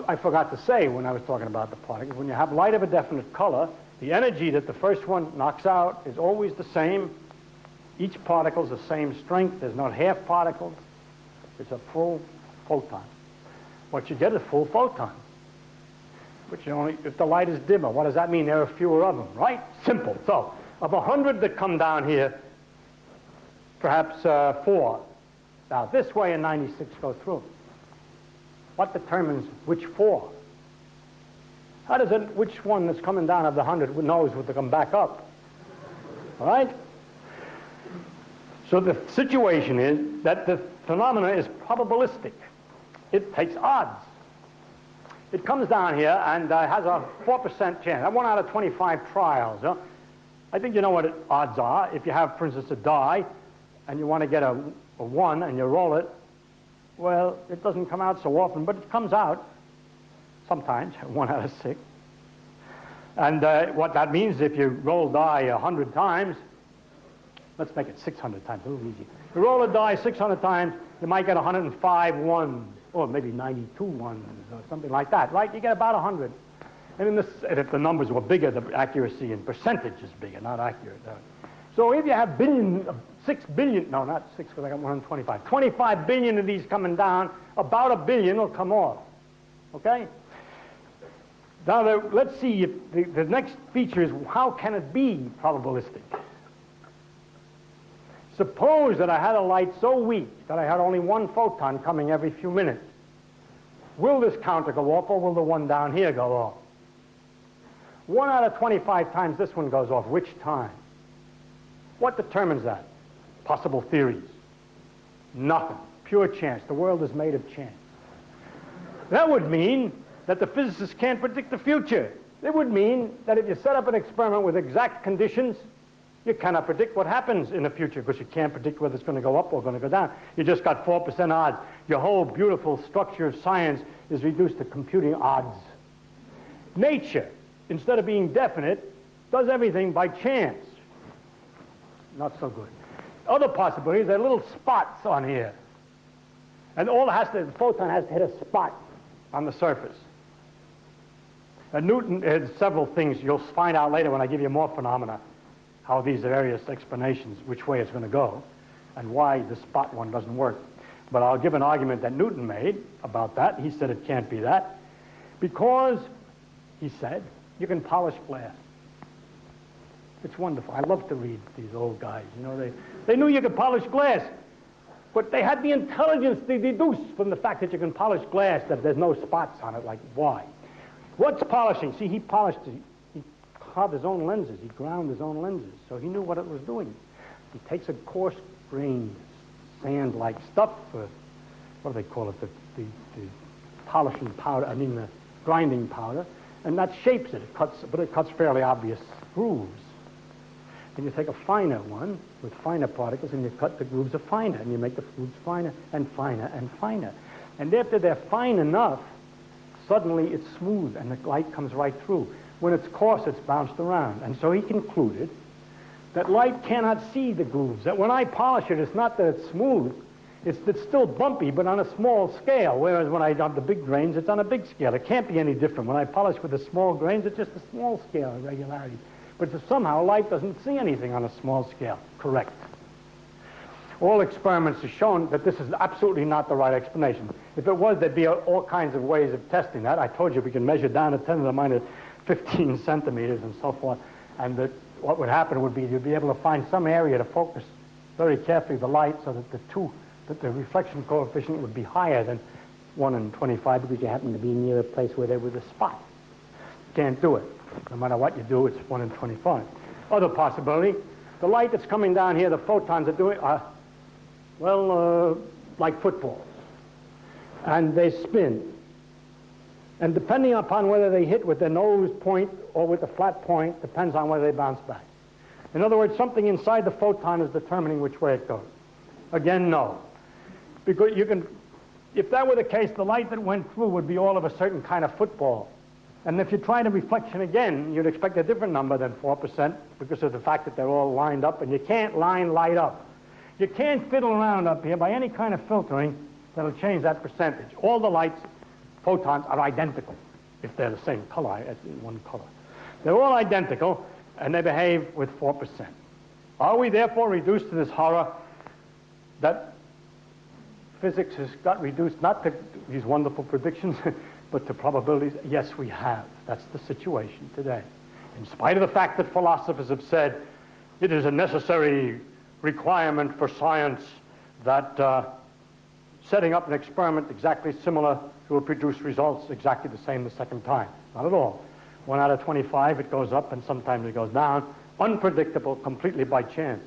I forgot to say when I was talking about the particles, when you have light of a definite color, the energy that the first one knocks out is always the same. Each particle is the same strength. There's not half particles. It's a full photon. What you get is full photon. But if the light is dimmer, what does that mean? There are fewer of them, right? Simple. So, of 100 that come down here, perhaps 4 out this way and 96 go through. What determines which 4? How does which one that's coming down of the 100 knows what to come back up? All right? So the situation is that the phenomena is probabilistic. It takes odds. It comes down here and has a 4% chance. 1 out of 25 trials. Huh? I think you know what odds are. If you have, for instance, a die, and you want to get a 1 and you roll it, well, it doesn't come out so often, but it comes out sometimes, 1 out of 6. And what that means, if you roll die 100 times, let's make it 600 times, a little easy. You roll a die 600 times, you might get 105 ones, or maybe 92 ones, or something like that, right? You get about 100. And if the numbers were bigger, the accuracy in percentage is bigger, not accurate. So if you have 6 billion, no, not 6, because I got 125, 25 billion of these coming down, about 1 billion will come off. Okay? Now, let's see, if the next feature is how can it be probabilistic? Suppose that I had a light so weak that I had only 1 photon coming every few minutes. Will this counter go off, or will the one down here go off? 1 out of 25 times this one goes off. Which time? What determines that? Possible theories. Nothing. Pure chance. The world is made of chance. That would mean that the physicists can't predict the future. It would mean that if you set up an experiment with exact conditions, you cannot predict what happens in the future, because you can't predict whether it's going to go up or going to go down. You just got 4% odds. Your whole beautiful structure of science is reduced to computing odds. Nature, instead of being definite, does everything by chance. Not so good. Other possibilities, there are little spots on here. And the photon has to hit a spot on the surface. And Newton had several things you'll find out later when I give you more phenomena, how these various explanations, which way it's going to go, and why the spot one doesn't work. But I'll give an argument that Newton made about that. He said it can't be that, because, he said, you can polish glass. It's wonderful. I love to read these old guys. You know, they knew you could polish glass, but they had the intelligence to deduce from the fact that you can polish glass that there's no spots on it. Like, why? What's polishing? See, he polished it. He carved his own lenses. He ground his own lenses, so he knew what it was doing. He takes a coarse-grained, sand-like stuff, what do they call it, the polishing powder, I mean the grinding powder, and that shapes it. But it cuts fairly obvious grooves. And you take a finer one with finer particles, and you cut the grooves of finer, and you make the grooves finer and finer and finer. And after they're fine enough, suddenly it's smooth, and the light comes right through. When it's coarse, it's bounced around. And so he concluded that light cannot see the grooves, that when I polish it, it's not that it's smooth, it's still bumpy, but on a small scale, whereas when I have the big grains, it's on a big scale. It can't be any different. When I polish with the small grains, it's just a small scale of irregularity. But somehow light doesn't see anything on a small scale. Correct. All experiments have shown that this is absolutely not the right explanation. If it was, there'd be all kinds of ways of testing that. I told you we can measure down to 10 to the minus 15 centimeters and so forth, and that what would happen would be you'd be able to find some area to focus very carefully the light so that the reflection coefficient would be higher than 1 in 25 because you happen to be near a place where there was a spot. You can't do it. No matter what you do, it's 1 in 25. Other possibility, the light that's coming down here, the photons are doing, like footballs. And they spin. And depending upon whether they hit with the nose point or with the flat point, depends on whether they bounce back. In other words, something inside the photon is determining which way it goes. Again, no. Because if that were the case, the light that went through would be all of a certain kind of football. And if you try the reflection again, you'd expect a different number than 4% because of the fact that they're all lined up, and you can't line light up. You can't fiddle around up here by any kind of filtering that'll change that percentage. All the lights, photons, are identical if they're the same color, as in one color. They're all identical, and they behave with 4%. Are we therefore reduced to this horror that physics has got reduced not to these wonderful predictions, but to probabilities? Yes, we have. That's the situation today. In spite of the fact that philosophers have said it is a necessary requirement for science that setting up an experiment exactly similar will produce results exactly the same the second time. Not at all. 1 out of 25, it goes up, and sometimes it goes down. Unpredictable, completely by chance.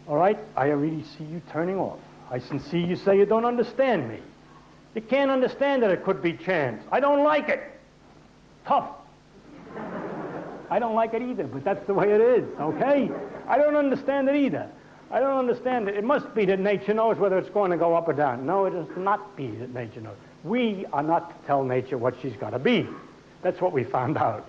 All right, I already see you turning off. I can see you say you don't understand me. You can't understand that it could be chance. I don't like it. Tough. I don't like it either, but that's the way it is, okay? I don't understand it either. I don't understand it. It must be that nature knows whether it's going to go up or down. No, it does not be that nature knows. We are not to tell nature what she's got to be. That's what we found out.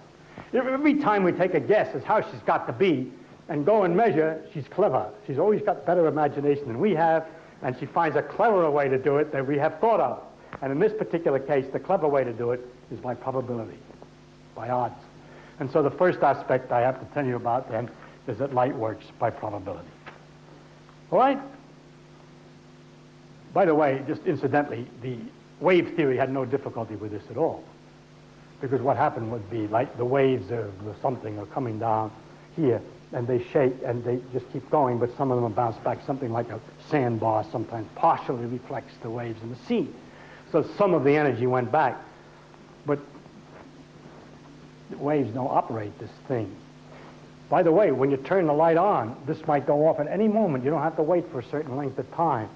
Every time we take a guess as how she's got to be and go and measure, she's clever. She's always got better imagination than we have, and she finds a cleverer way to do it than we have thought of. And in this particular case, the clever way to do it is by probability, by odds. And so the first aspect I have to tell you about then is that light works by probability. All right? By the way, just incidentally, the wave theory had no difficulty with this at all. Because what happened would be like the waves of something are coming down here, and they shake, and they just keep going, but some of them bounce back. Something like a sandbar sometimes partially reflects the waves in the sea. So some of the energy went back. But the waves don't operate this thing. By the way, when you turn the light on, this might go off at any moment. You don't have to wait for a certain length of time.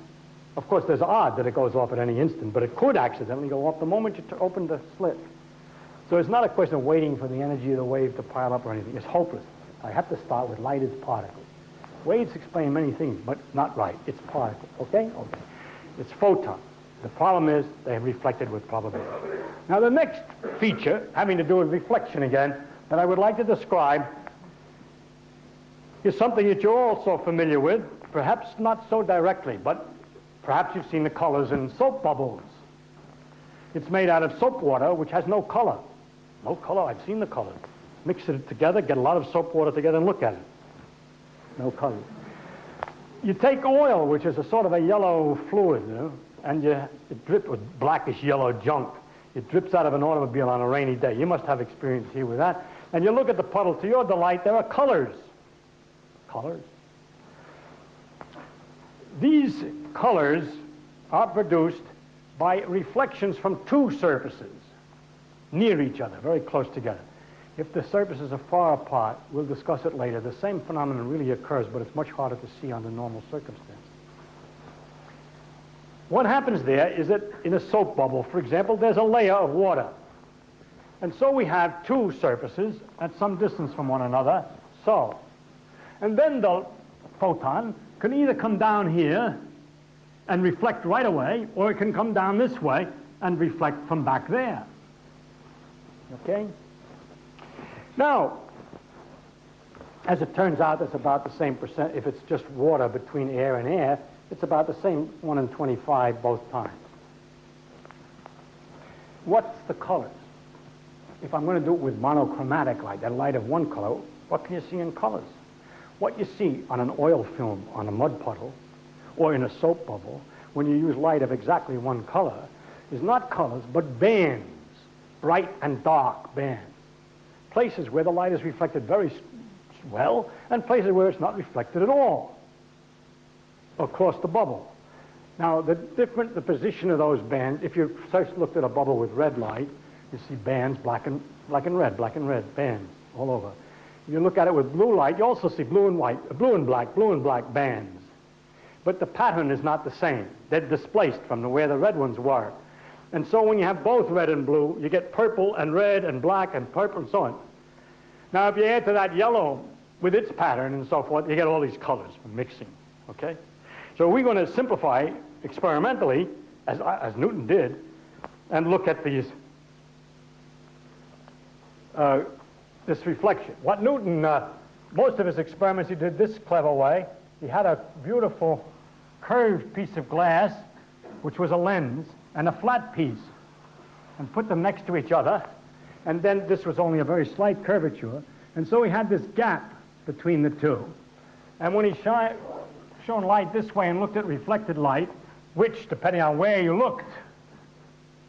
Of course, there's odds that it goes off at any instant, but it could accidentally go off the moment you open the slit. So it's not a question of waiting for the energy of the wave to pile up or anything. It's hopeless. I have to start with light as particles. Waves explain many things, but not right. It's particles, okay? Okay. It's photons. The problem is they're reflected with probability. Now the next feature, having to do with reflection again, that I would like to describe is something that you're also familiar with, perhaps not so directly, but perhaps you've seen the colors in soap bubbles. It's made out of soap water, which has no color. No color, I've seen the colors. Mix it together, get a lot of soap water together, and look at it. No color. You take oil, which is a sort of a yellow fluid, you know, and it drips with blackish yellow junk. It drips out of an automobile on a rainy day. You must have experience here with that. And you look at the puddle. To your delight, there are colors. Colors. These colors are produced by reflections from two surfaces near each other, very close together. If the surfaces are far apart, we'll discuss it later, the same phenomenon really occurs, but it's much harder to see under normal circumstances. What happens there is that in a soap bubble, for example, there's a layer of water. And so we have two surfaces at some distance from one another, so. And then the photon can either come down here and reflect right away, or it can come down this way and reflect from back there. Okay? Now, as it turns out, it's about the same percent. If it's just water between air and air, it's about the same 1 in 25 both times. What's the colors? If I'm going to do it with monochromatic light, that light of one color, what can you see in colors? What you see on an oil film, on a mud puddle, or in a soap bubble, when you use light of exactly one color, is not colors, but bands, bright and dark bands. Places where the light is reflected very well, and places where it's not reflected at all across the bubble. Now, the position of those bands, if you first looked at a bubble with red light, you see bands, black and red bands all over. If you look at it with blue light, you also see blue and white, blue and black bands. But the pattern is not the same. They're displaced from where the red ones were. And so when you have both red and blue, you get purple and red and black and purple and so on. Now, if you add to that yellow with its pattern and so forth, you get all these colors from mixing, okay? So we're going to simplify experimentally, as Newton did, and look at these, this reflection. What Newton, most of his experiments he did this clever way. He had a beautiful curved piece of glass, which was a lens, and a flat piece, and put them next to each other. And then this was only a very slight curvature. And so he had this gap between the two. And when he shone light this way and looked at reflected light, which, depending on where you looked,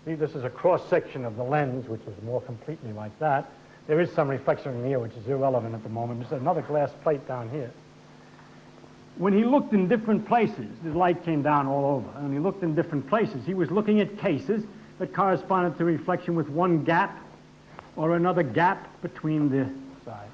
see, this is a cross-section of the lens, which is more completely like that. There is some reflection in here, which is irrelevant at the moment. There's another glass plate down here. When he looked in different places, the light came down all over, and he looked in different places. He was looking at cases that corresponded to reflection with one gap or another gap between the sides.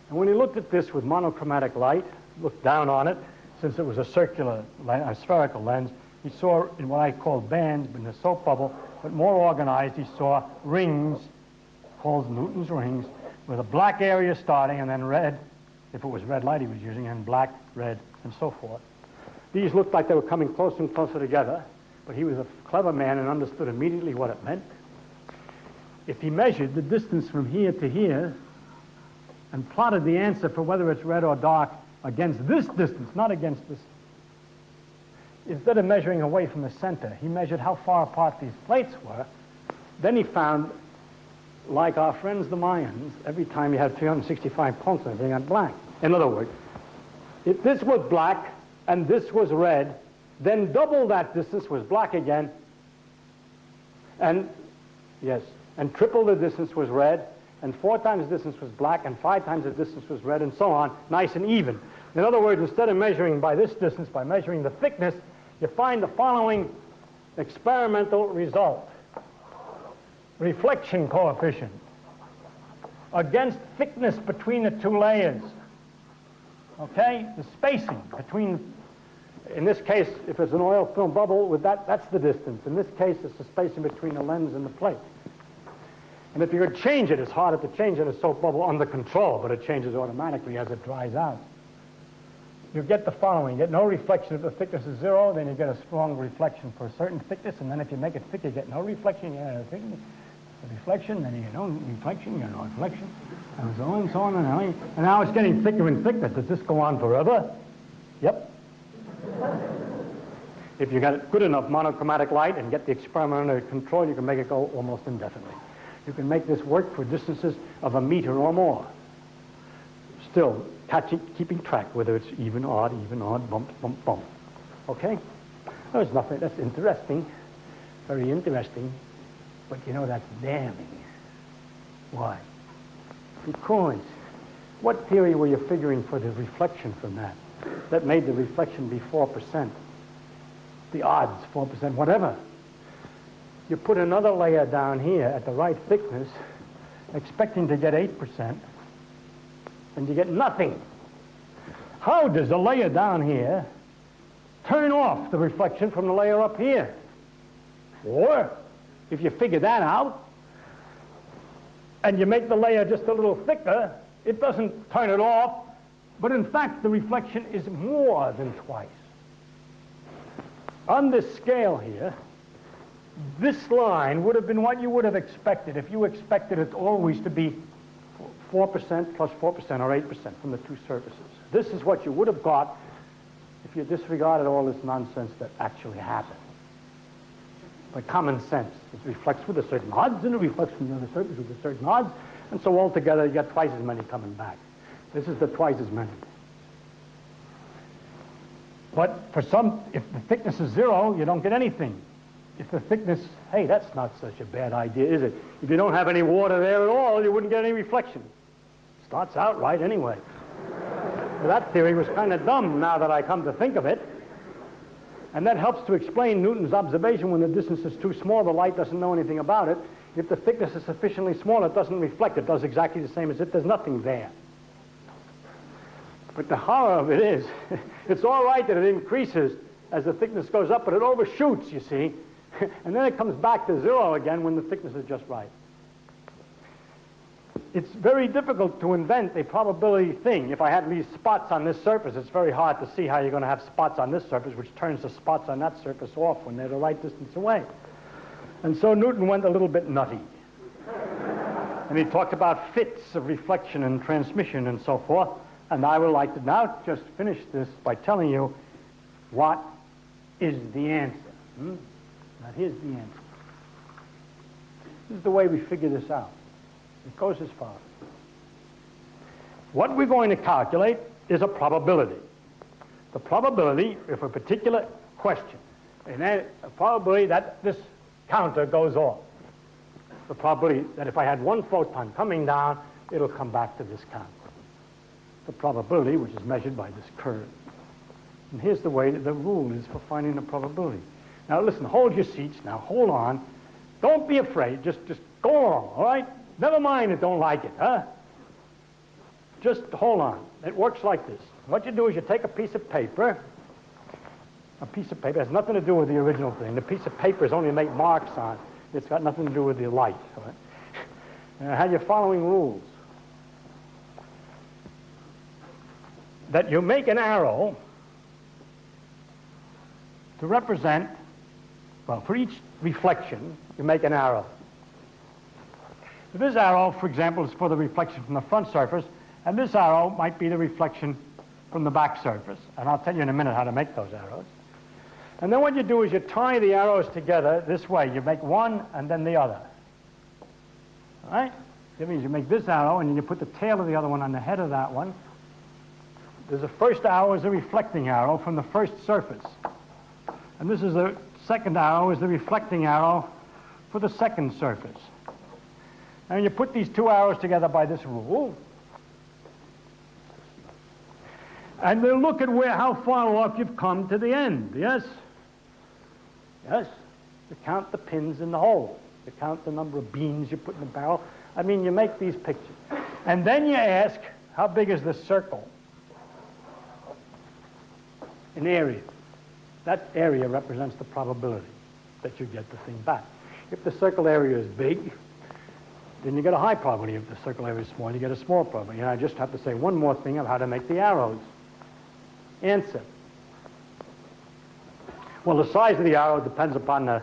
And when he looked at this with monochromatic light, looked down on it, since it was a spherical lens, he saw in what I call bands in the soap bubble, but more organized, he saw rings, called Newton's rings, with a black area starting and then red, if it was red light he was using, and black, red, and so forth. These looked like they were coming closer and closer together, but he was a clever man and understood immediately what it meant. If he measured the distance from here to here and plotted the answer for whether it's red or dark against this distance, not against this, instead of measuring away from the center, he measured how far apart these plates were. Then he found, like our friends the Mayans, every time you had 365 points on everything got black. In other words, if this was black and this was red, then double that distance was black again, and yes, and triple the distance was red, and 4 times the distance was black, and 5 times the distance was red, and so on, nice and even. In other words, instead of measuring by this distance, by measuring the thickness, you find the following experimental result. Reflection coefficient against thickness between the two layers. Okay? The spacing between, in this case, if it's an oil film bubble, with that's the distance. In this case, it's the spacing between the lens and the plate. And if you could change it, it's harder to change in a soap bubble under control, but it changes automatically as it dries out. You get the following. You get no reflection if the thickness is 0, then you get a strong reflection for a certain thickness, and then if you make it thick, you get no reflection, you get a thickness. Reflection, then you get no reflection, you get no reflection, and so on and so on. And now it's getting thicker and thicker. Does this go on forever? Yep. If you got good enough monochromatic light and get the experiment under control, you can make it go almost indefinitely. You can make this work for distances of a meter or more. Still keeping track whether it's even, odd, bump, bump, bump. Okay? There's nothing. That's interesting. Very interesting. But you know, that's damning. Why? Because what theory were you figuring for the reflection from that? That made the reflection be 4%. The odds, 4%, whatever. You put another layer down here at the right thickness, expecting to get 8%, and you get nothing. How does a layer down here turn off the reflection from the layer up here. Or, if you figure that out, and you make the layer just a little thicker, it doesn't turn it off, but in fact the reflection is more than twice. On this scale here, this line would have been what you would have expected if you expected it always to be 4% plus 4% or 8% from the two surfaces. This is what you would have got if you disregarded all this nonsense that actually happened. By common sense, it reflects with a certain odds and it reflects from the other surface with a certain odds, and so altogether you get twice as many coming back. This is the twice as many. But for some, if the thickness is 0, you don't get anything. If the thickness, hey, that's not such a bad idea, is it? If you don't have any water there at all, you wouldn't get any reflection. Starts out right anyway. Well, that theory was kind of dumb now that I come to think of it. And that helps to explain Newton's observation: when the distance is too small, the light doesn't know anything about it. If the thickness is sufficiently small, it doesn't reflect. It does exactly the same as if there's nothing there. But the horror of it is, it's all right that it increases as the thickness goes up, but it overshoots, you see. And then it comes back to 0 again when the thickness is just right. It's very difficult to invent a probability thing. If I had these spots on this surface, it's very hard to see how you're going to have spots on this surface which turns the spots on that surface off when they're the right distance away. And so Newton went a little bit nutty. And he talked about fits of reflection and transmission and so forth. And I would like to now just finish this by telling you what is the answer. Now here's the answer. This is the way we figure this out. It goes as follows. What we're going to calculate is a probability. The probability, if a particular question, and then a probability that this counter goes off. The probability that if I had one photon coming down, it'll come back to this counter. The probability, which is measured by this curve. And here's the way that the rule is for finding the probability. Now listen, hold your seats now, hold on. Don't be afraid, just go along, all right? Never mind that don't like it, huh? Just hold on. It works like this. What you do is you take a piece of paper has nothing to do with the original thing. The piece of paper is only to make marks on. It's got nothing to do with the light, all right? And I have your following rules. That you make an arrow to represent, well, for each reflection, you make an arrow. This arrow, for example, is for the reflection from the front surface, and this arrow might be the reflection from the back surface. And I'll tell you in a minute how to make those arrows. And then what you do is you tie the arrows together this way. You make one and then the other. All right? That means you make this arrow, and then you put the tail of the other one on the head of that one. There's a first arrow is a reflecting arrow from the first surface. And this is the second arrow is the reflecting arrow for the second surface. And you put these two arrows together by this rule. And then look at how far off you've come to the end, yes? Yes. You count the pins in the hole. You count the number of beans you put in the barrel. I mean, you make these pictures. And then you ask, how big is this circle? An area. That area represents the probability that you get the thing back. If the circle area is big, then you get a high probability. If the circle area is small, you get a small probability. And I just have to say one more thing of how to make the arrows. Answer. Well, the size of the arrow depends upon the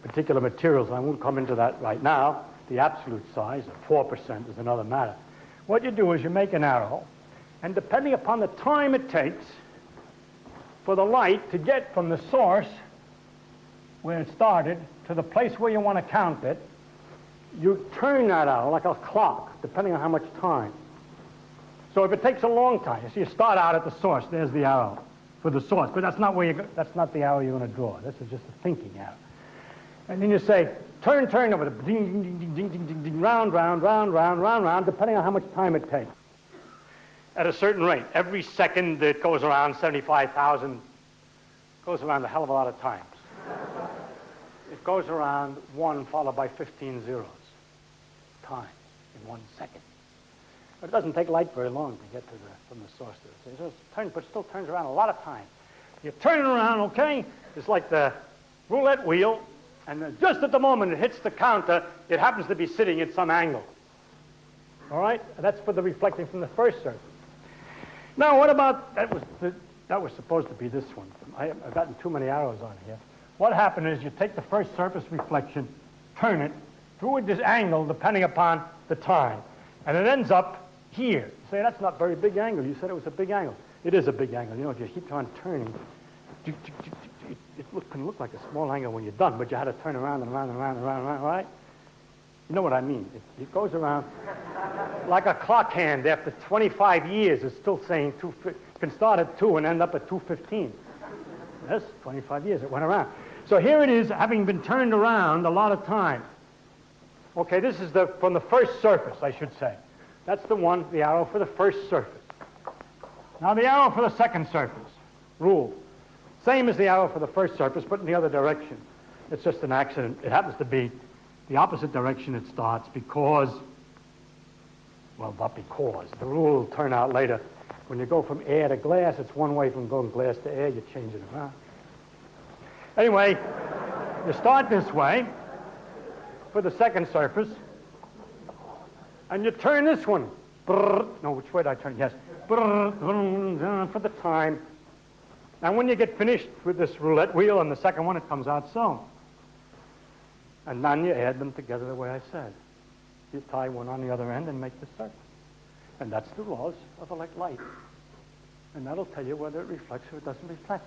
particular materials. I won't come into that right now. The absolute size of 4% is another matter. What you do is you make an arrow, and depending upon the time it takes for the light to get from the source where it started to the place where you want to count it, you turn that arrow like a clock, depending on how much time. So if it takes a long time, you start out at the source, there's the arrow for the source, but that's not the arrow you're going to draw. This is just a thinking arrow. And then you say, turn over, ding, ding, ding, ding, ding, ding, ding, round, depending on how much time it takes. At a certain rate, every second it goes around 75,000, goes around a hell of a lot of times. It goes around 1 followed by 15 zeros time in 1 second. But it doesn't take light very long to get from the source to the but it still turns around a lot of time. You turn it around, okay? It's like the roulette wheel, and just at the moment it hits the counter, it happens to be sitting at some angle. All right? That's for the reflecting from the first surface. Now, what about, that was supposed to be this one. I've gotten too many arrows on here. What happened is you take the first surface reflection, turn it through this angle depending upon the time, and it ends up here. You say, that's not a very big angle. You said it was a big angle. It is a big angle. You know, if you keep on turning, it can look like a small angle when you're done, but you had to turn around and around and around and around and around, right? You know what I mean. It goes around like a clock hand after 25 years. It's still saying 2, can start at 2 and end up at 2:15. Yes, 25 years it went around. So here it is, having been turned around a lot of times. Okay, this is from the first surface, I should say. That's the one, the arrow for the first surface. Now the arrow for the second surface, rule. Same as the arrow for the first surface, but in the other direction. It's just an accident. It happens to be the opposite direction it starts because, well, not because. The rule will turn out later. When you go from air to glass, it's one way. From going glass to air, you change it around. Anyway, you start this way for the second surface, and you turn this one. No, which way did I turn? Yes. For the time. And when you get finished with this roulette wheel and the second one, it comes out so. And then you add them together the way I said. You tie one on the other end and make the circle. And that's the laws of light. And that'll tell you whether it reflects or it doesn't reflect.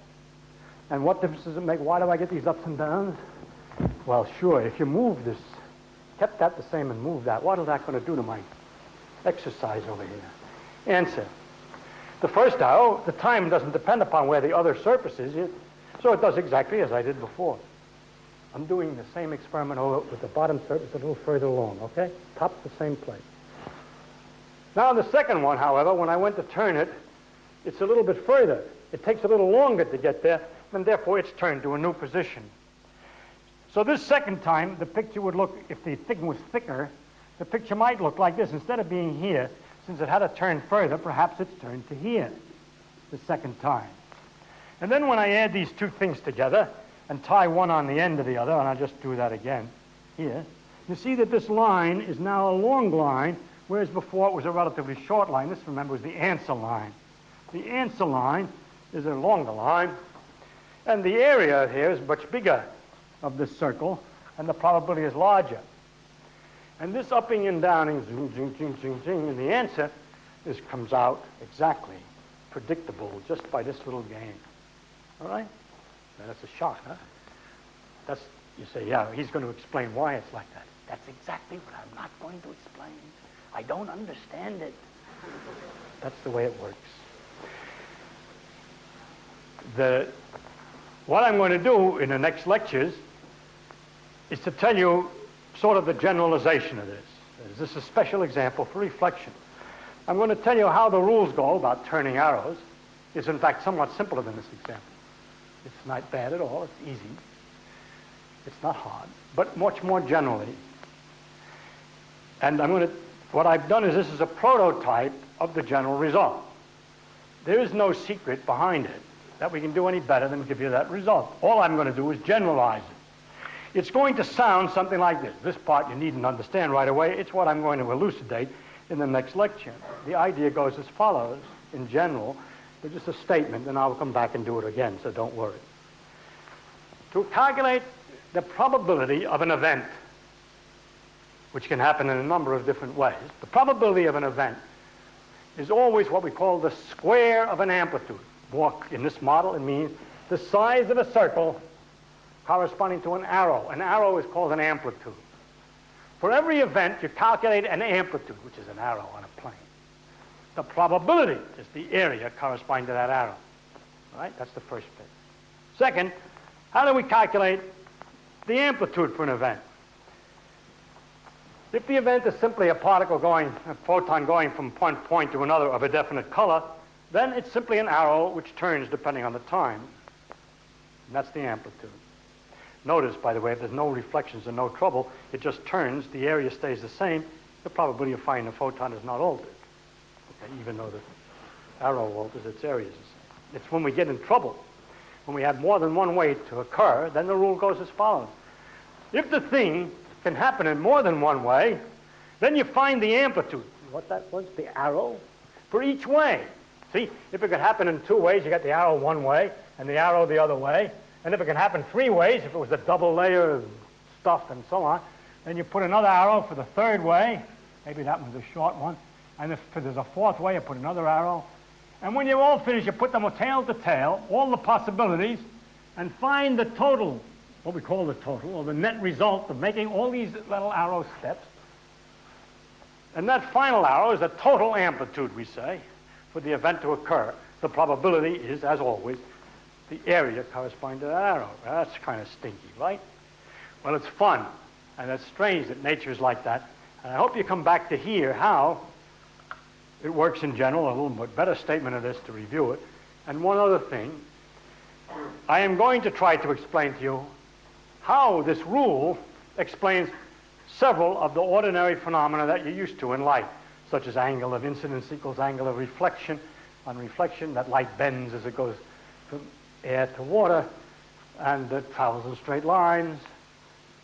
And what difference does it make? Why do I get these ups and downs? Well, sure, if you move this, kept that the same and moved that, what is that going to do to my exercise over here? Answer. The first arrow, the time doesn't depend upon where the other surface is, so it does exactly as I did before. I'm doing the same experiment over with the bottom surface a little further along, okay? Top the same place. Now the second one, however, when I went to turn it, it's a little bit further. It takes a little longer to get there, and therefore it's turned to a new position. So this second time, the picture would look, if the thing was thicker, the picture might look like this. Instead of being here, since it had to turn further, perhaps it's turned to here the second time. And then when I add these two things together and tie one on the end of the other, and I'll just do that again here, you see that this line is now a long line, whereas before it was a relatively short line. This, remember, was the answer line. The answer line is a longer line, and the area here is much bigger of this circle, and the probability is larger. And this upping and downing, zing, zing, zing, zing, zing, and the answer comes out exactly predictable just by this little game. All right? Now, that's a shock, huh? You say, yeah, he's going to explain why it's like that. That's exactly what I'm not going to explain. I don't understand it. That's the way it works. What I'm going to do in the next lectures is to tell you sort of the generalization of this. This is a special example for reflection. I'm going to tell you how the rules go about turning arrows. It's in fact somewhat simpler than this example. It's not bad at all. It's easy. It's not hard, but much more generally. And what I've done is this is a prototype of the general result. There is no secret behind it that we can do any better than give you that result. All I'm going to do is generalize it. It's going to sound something like this. This part you needn't understand right away. It's what I'm going to elucidate in the next lecture. The idea goes as follows, in general. It's just a statement, and I'll come back and do it again, so don't worry. To calculate the probability of an event, which can happen in a number of different ways, the probability of an event is always what we call the square of an amplitude. In this model, it means the size of a circle corresponding to an arrow. An arrow is called an amplitude. For every event, you calculate an amplitude, which is an arrow on a plane. The probability is the area corresponding to that arrow. All right? That's the first bit. Second, how do we calculate the amplitude for an event? If the event is simply a photon going from one point to another of a definite color, then it's simply an arrow which turns depending on the time. And that's the amplitude. Notice, by the way, if there's no reflections and no trouble, it just turns, the area stays the same, the probability of finding a photon is not altered. Okay, even though the arrow alters, its area is the same. It's when we get in trouble when we have more than one way to occur, then the rule goes as follows. If the thing can happen in more than one way, then you find the amplitude. What that was, the arrow, for each way. See, if it could happen in two ways, you got the arrow one way and the arrow the other way. And if it can happen three ways, if it was a double layer of stuff and so on, then you put another arrow for the third way. Maybe that one's a short one. And if there's a fourth way, you put another arrow. And when you're all finished, you put them tail to tail, all the possibilities, and find the total, what we call the total, or the net result of making all these little arrow steps. And that final arrow is the total amplitude, we say, for the event to occur. The probability is, as always, the area corresponding to that arrow. That's kind of stinky, right? Well, it's fun, and it's strange that nature is like that. And I hope you come back to hear how it works in general, a little bit better statement of this to review it. And one other thing, I am going to try to explain to you how this rule explains several of the ordinary phenomena that you're used to in light, such as angle of incidence equals angle of reflection. On reflection, that light bends as it goes from air to water, and it travels in straight lines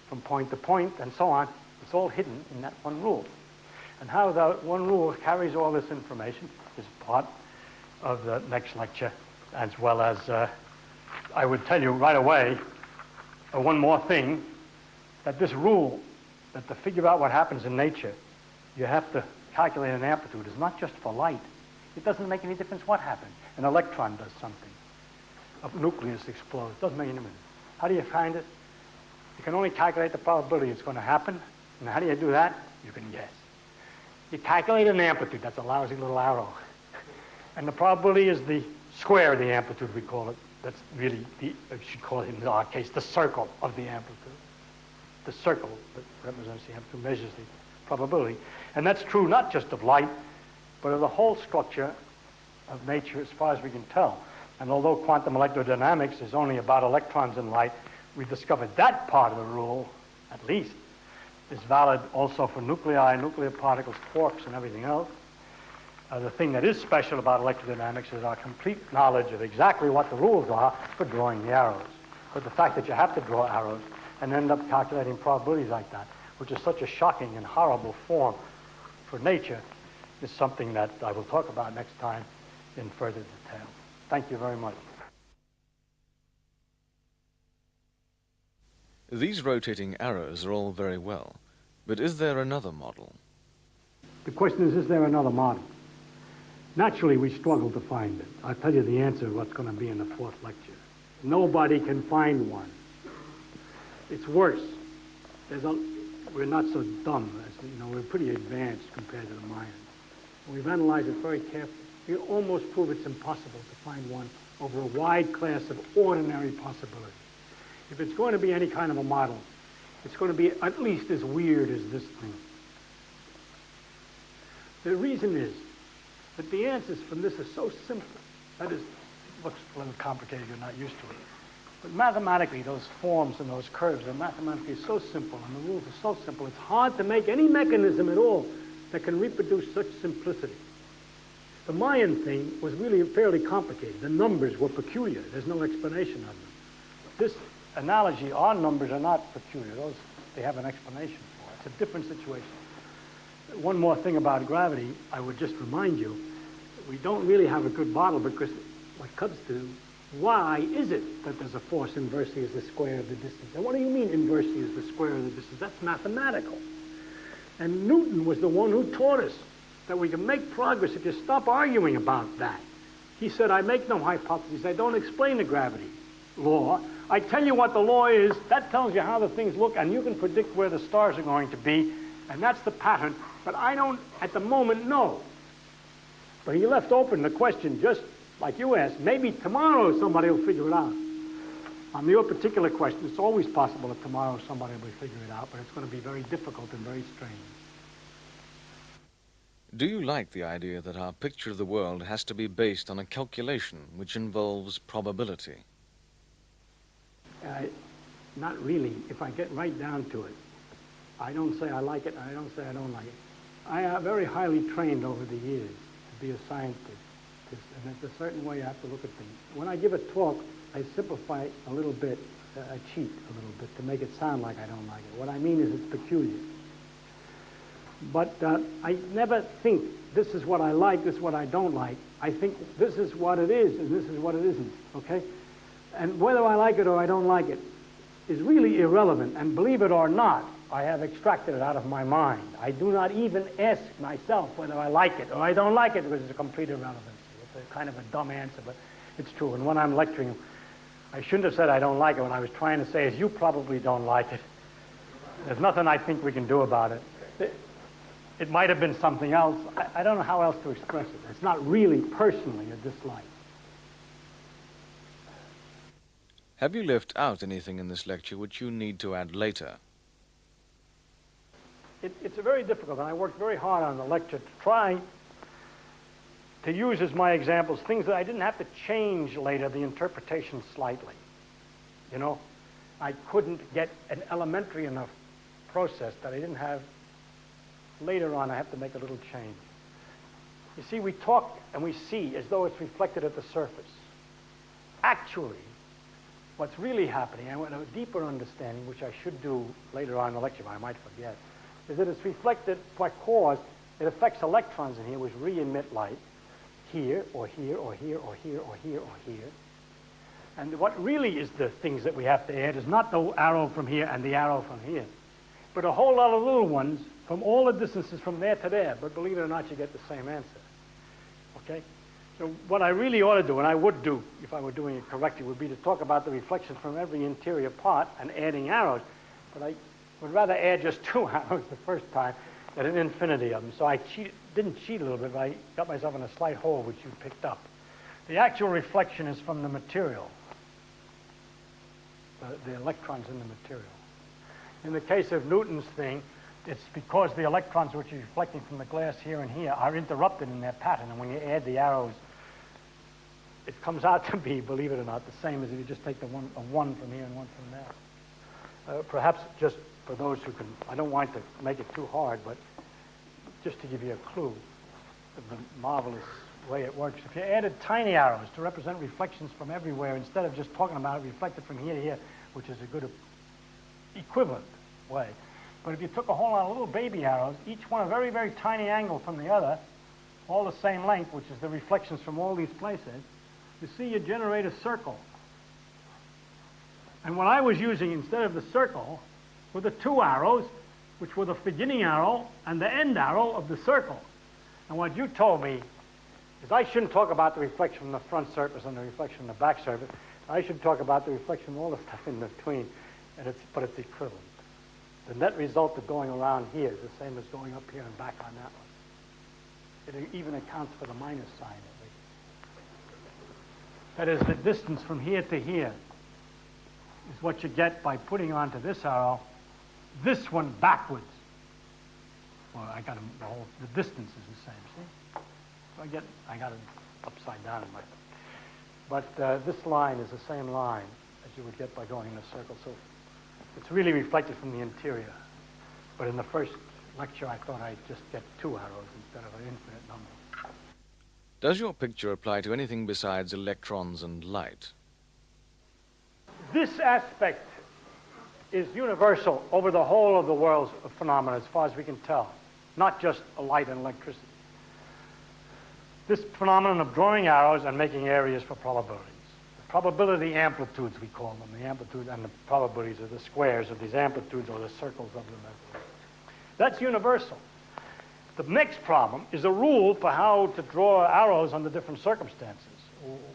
from point to point, and so on. It's all hidden in that one rule. And how that one rule carries all this information is part of the next lecture, as well as I would tell you right away one more thing, that this rule, that to figure out what happens in nature, you have to calculate an amplitude, is not just for light. It doesn't make any difference what happens. An electron does something. A nucleus explodes. It doesn't make any difference. How do you find it? You can only calculate the probability it's going to happen. And how do you do that? You can guess. You calculate an amplitude. That's a lousy little arrow. And the probability is the square of the amplitude, we call it. That's really, you should call it, in our case, the circle of the amplitude. The circle that represents the amplitude measures the probability. And that's true not just of light, but of the whole structure of nature as far as we can tell. And although quantum electrodynamics is only about electrons and light, we discovered that part of the rule, at least, is valid also for nuclei, nuclear particles, quarks, and everything else. The thing that is special about electrodynamics is our complete knowledge of exactly what the rules are for drawing the arrows. But the fact that you have to draw arrows and end up calculating probabilities like that, which is such a shocking and horrible form for nature, is something that I will talk about next time in further detail. Thank you very much. These rotating arrows are all very well, but is there another model? The question is there another model? Naturally, we struggle to find it. I'll tell you the answer of what's going to be in the fourth lecture. Nobody can find one. It's worse. We're not so dumb. We're pretty advanced compared to the Mayans. We've analyzed it very carefully. We almost prove it's impossible to find one over a wide class of ordinary possibilities. If it's going to be any kind of a model, it's going to be at least as weird as this thing. The reason is that the answers from this are so simple. That is, it looks a little complicated, you're not used to it. But mathematically, those forms and those curves are mathematically so simple, and the rules are so simple, it's hard to make any mechanism at all that can reproduce such simplicity. The Mayan thing was really fairly complicated. The numbers were peculiar. There's no explanation of them. This analogy, our numbers are not peculiar. Those, they have an explanation for. It's a different situation. One more thing about gravity, I would just remind you, we don't really have a good model because what comes to, why is it that there's a force inversely as the square of the distance? And what do you mean inversely as the square of the distance? That's mathematical. And Newton was the one who taught us that we can make progress if you stop arguing about that. He said, I make no hypotheses. I don't explain the gravity law. I tell you what the law is. That tells you how the things look, and you can predict where the stars are going to be, and that's the pattern. But I don't, at the moment, know. But he left open the question, just like you asked. Maybe tomorrow somebody will figure it out. On your particular question, it's always possible that tomorrow somebody will figure it out, but it's going to be very difficult and very strange. Do you like the idea that our picture of the world has to be based on a calculation which involves probability? Not really. If I get right down to it, I don't say I like it, and I don't say I don't like it. I am very highly trained over the years to be a scientist. And it's a certain way you have to look at things. When I give a talk, I simplify a little bit, I cheat a little bit to make it sound like I don't like it. What I mean is it's peculiar. But I never think this is what I like, this is what I don't like. I think this is what it is and this is what it isn't, okay? And whether I like it or I don't like it is really irrelevant. And believe it or not, I have extracted it out of my mind. I do not even ask myself whether I like it or I don't like it, because it's a complete irrelevancy. It's a kind of a dumb answer, but it's true. And when I'm lecturing, I shouldn't have said I don't like it. What I was trying to say is you probably don't like it. There's nothing I think we can do about it. It might have been something else. I don't know how else to express it. It's not really personally a dislike. Have you left out anything in this lecture which you need to add later? It's very difficult, and I worked very hard on the lecture to try to use as my examples things that I didn't have to change later, the interpretation slightly. You know, I couldn't get an elementary enough process that I didn't have. Later on, I have to make a little change. You see, we talk and we see as though it's reflected at the surface. Actually, what's really happening, I want a deeper understanding, which I should do later on in the lecture, but I might forget, is that it's reflected because it affects electrons in here, which re-emit light here, or here, or here, or here, or here, or here. And what really is the things that we have to add is not the arrow from here and the arrow from here, but a whole lot of little ones from all the distances from there to there. But believe it or not, you get the same answer. Okay? So what I really ought to do, and I would do if I were doing it correctly, would be to talk about the reflections from every interior part and adding arrows. But I would rather add just 2 arrows the first time than an infinity of them. So I didn't cheat a little bit, but I got myself in a slight hole, which you picked up. The actual reflection is from the material, the electrons in the material. In the case of Newton's thing, it's because the electrons which are reflecting from the glass here and here are interrupted in their pattern, and when you add the arrows, it comes out to be, believe it or not, the same as if you just take a one from here and one from there. Perhaps just for those who can, I don't want to make it too hard, but just to give you a clue of the marvelous way it works. If you added tiny arrows to represent reflections from everywhere, instead of just talking about it reflected from here to here, which is a good equivalent way. But if you took a whole lot of little baby arrows, each one a very, very tiny angle from the other, all the same length, which is the reflections from all these places, you see you generate a circle. And what I was using instead of the circle were the 2 arrows, which were the beginning arrow and the end arrow of the circle. And what you told me is I shouldn't talk about the reflection from the front surface and the reflection from the back surface. I should talk about the reflection from all the stuff in between. But it's equivalent. The net result of going around here is the same as going up here and back on that one. It even accounts for the minus sign at least. That is, the distance from here to here is what you get by putting onto this arrow this one backwards. Well, I got the distance is the same, see? So I got it upside down in my, but this line is the same line as you would get by going in a circle. So it's really reflected from the interior. But in the first lecture, I thought I'd just get 2 arrows instead of an infinite number. Does your picture apply to anything besides electrons and light? This aspect is universal over the whole of the world's phenomena, as far as we can tell, not just light and electricity. This phenomenon of drawing arrows and making areas for probabilities. Probability amplitudes, we call them. The amplitude and the probabilities are the squares of these amplitudes or the circles of them. That's universal. The next problem is a rule for how to draw arrows under different circumstances.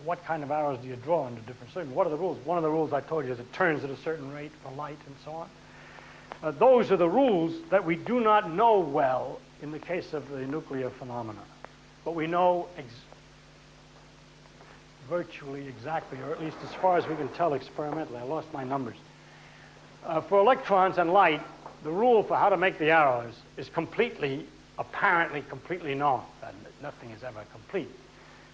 What kind of arrows do you draw under different circumstances? What are the rules? One of the rules I told you is it turns at a certain rate for light and so on. Those are the rules that we do not know well in the case of the nuclear phenomena. But we know virtually exactly, or at least as far as we can tell experimentally. I lost my numbers. For electrons and light, the rule for how to make the arrows is apparently completely known. And nothing is ever complete.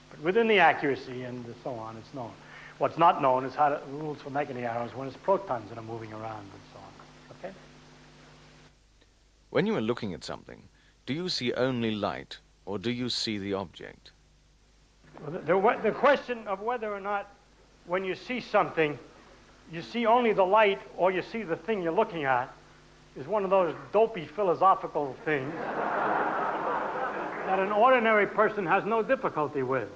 But within the accuracy and so on, it's known. What's not known is the rules for making the arrows when it's protons that are moving around and so on. Okay? When you are looking at something, do you see only light, or do you see the object? The question of whether or not when you see something, you see only the light or you see the thing you're looking at is one of those dopey philosophical things that an ordinary person has no difficulty with.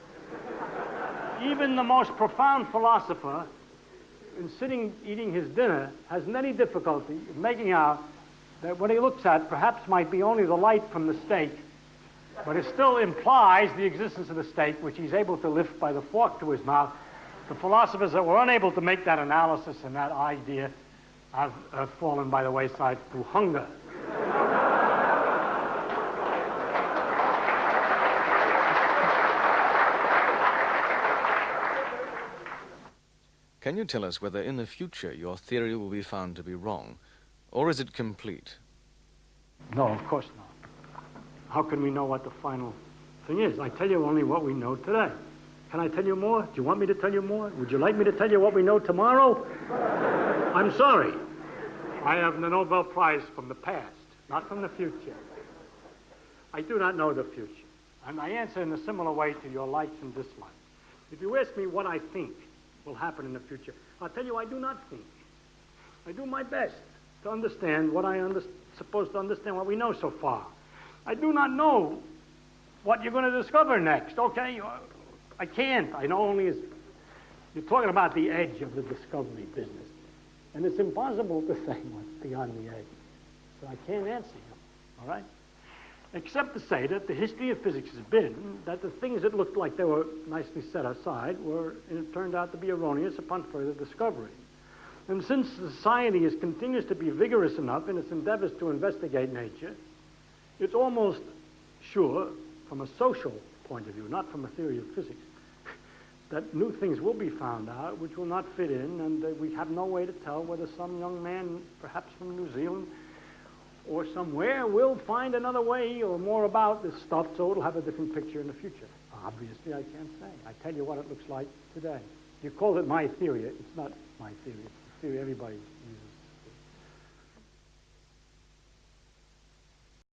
Even the most profound philosopher, in sitting eating his dinner, has many difficulty making out that what he looks at perhaps might be only the light from the steak, but it still implies the existence of the steak, which he's able to lift by the fork to his mouth. The philosophers that were unable to make that analysis and that idea have fallen by the wayside through hunger. Can you tell us whether in the future your theory will be found to be wrong, or is it complete? No, of course not. How can we know what the final thing is? I tell you only what we know today. Can I tell you more? Do you want me to tell you more? Would you like me to tell you what we know tomorrow? I'm sorry. I have the Nobel Prize from the past, not from the future. I do not know the future. And I answer in a similar way to your likes and dislikes. If you ask me what I think will happen in the future, I'll tell you I do not think. I do my best to understand what supposed to understand what we know so far. I do not know what you're going to discover next, okay? I can't. I know only you're talking about the edge of the discovery business. And it's impossible to say what's beyond the edge. So I can't answer you, all right? Except to say that the history of physics has been that the things that looked like they were nicely set aside turned out to be erroneous upon further discovery. And since society continues to be vigorous enough in its endeavors to investigate nature, it's almost sure, from a social point of view, not from a theory of physics, that new things will be found out which will not fit in, and we have no way to tell whether some young man, perhaps from New Zealand or somewhere, will find another way or more about this stuff, so it'll have a different picture in the future. Obviously, I can't say. I tell you what it looks like today. You call it my theory. It's not my theory. It's the theory everybody uses.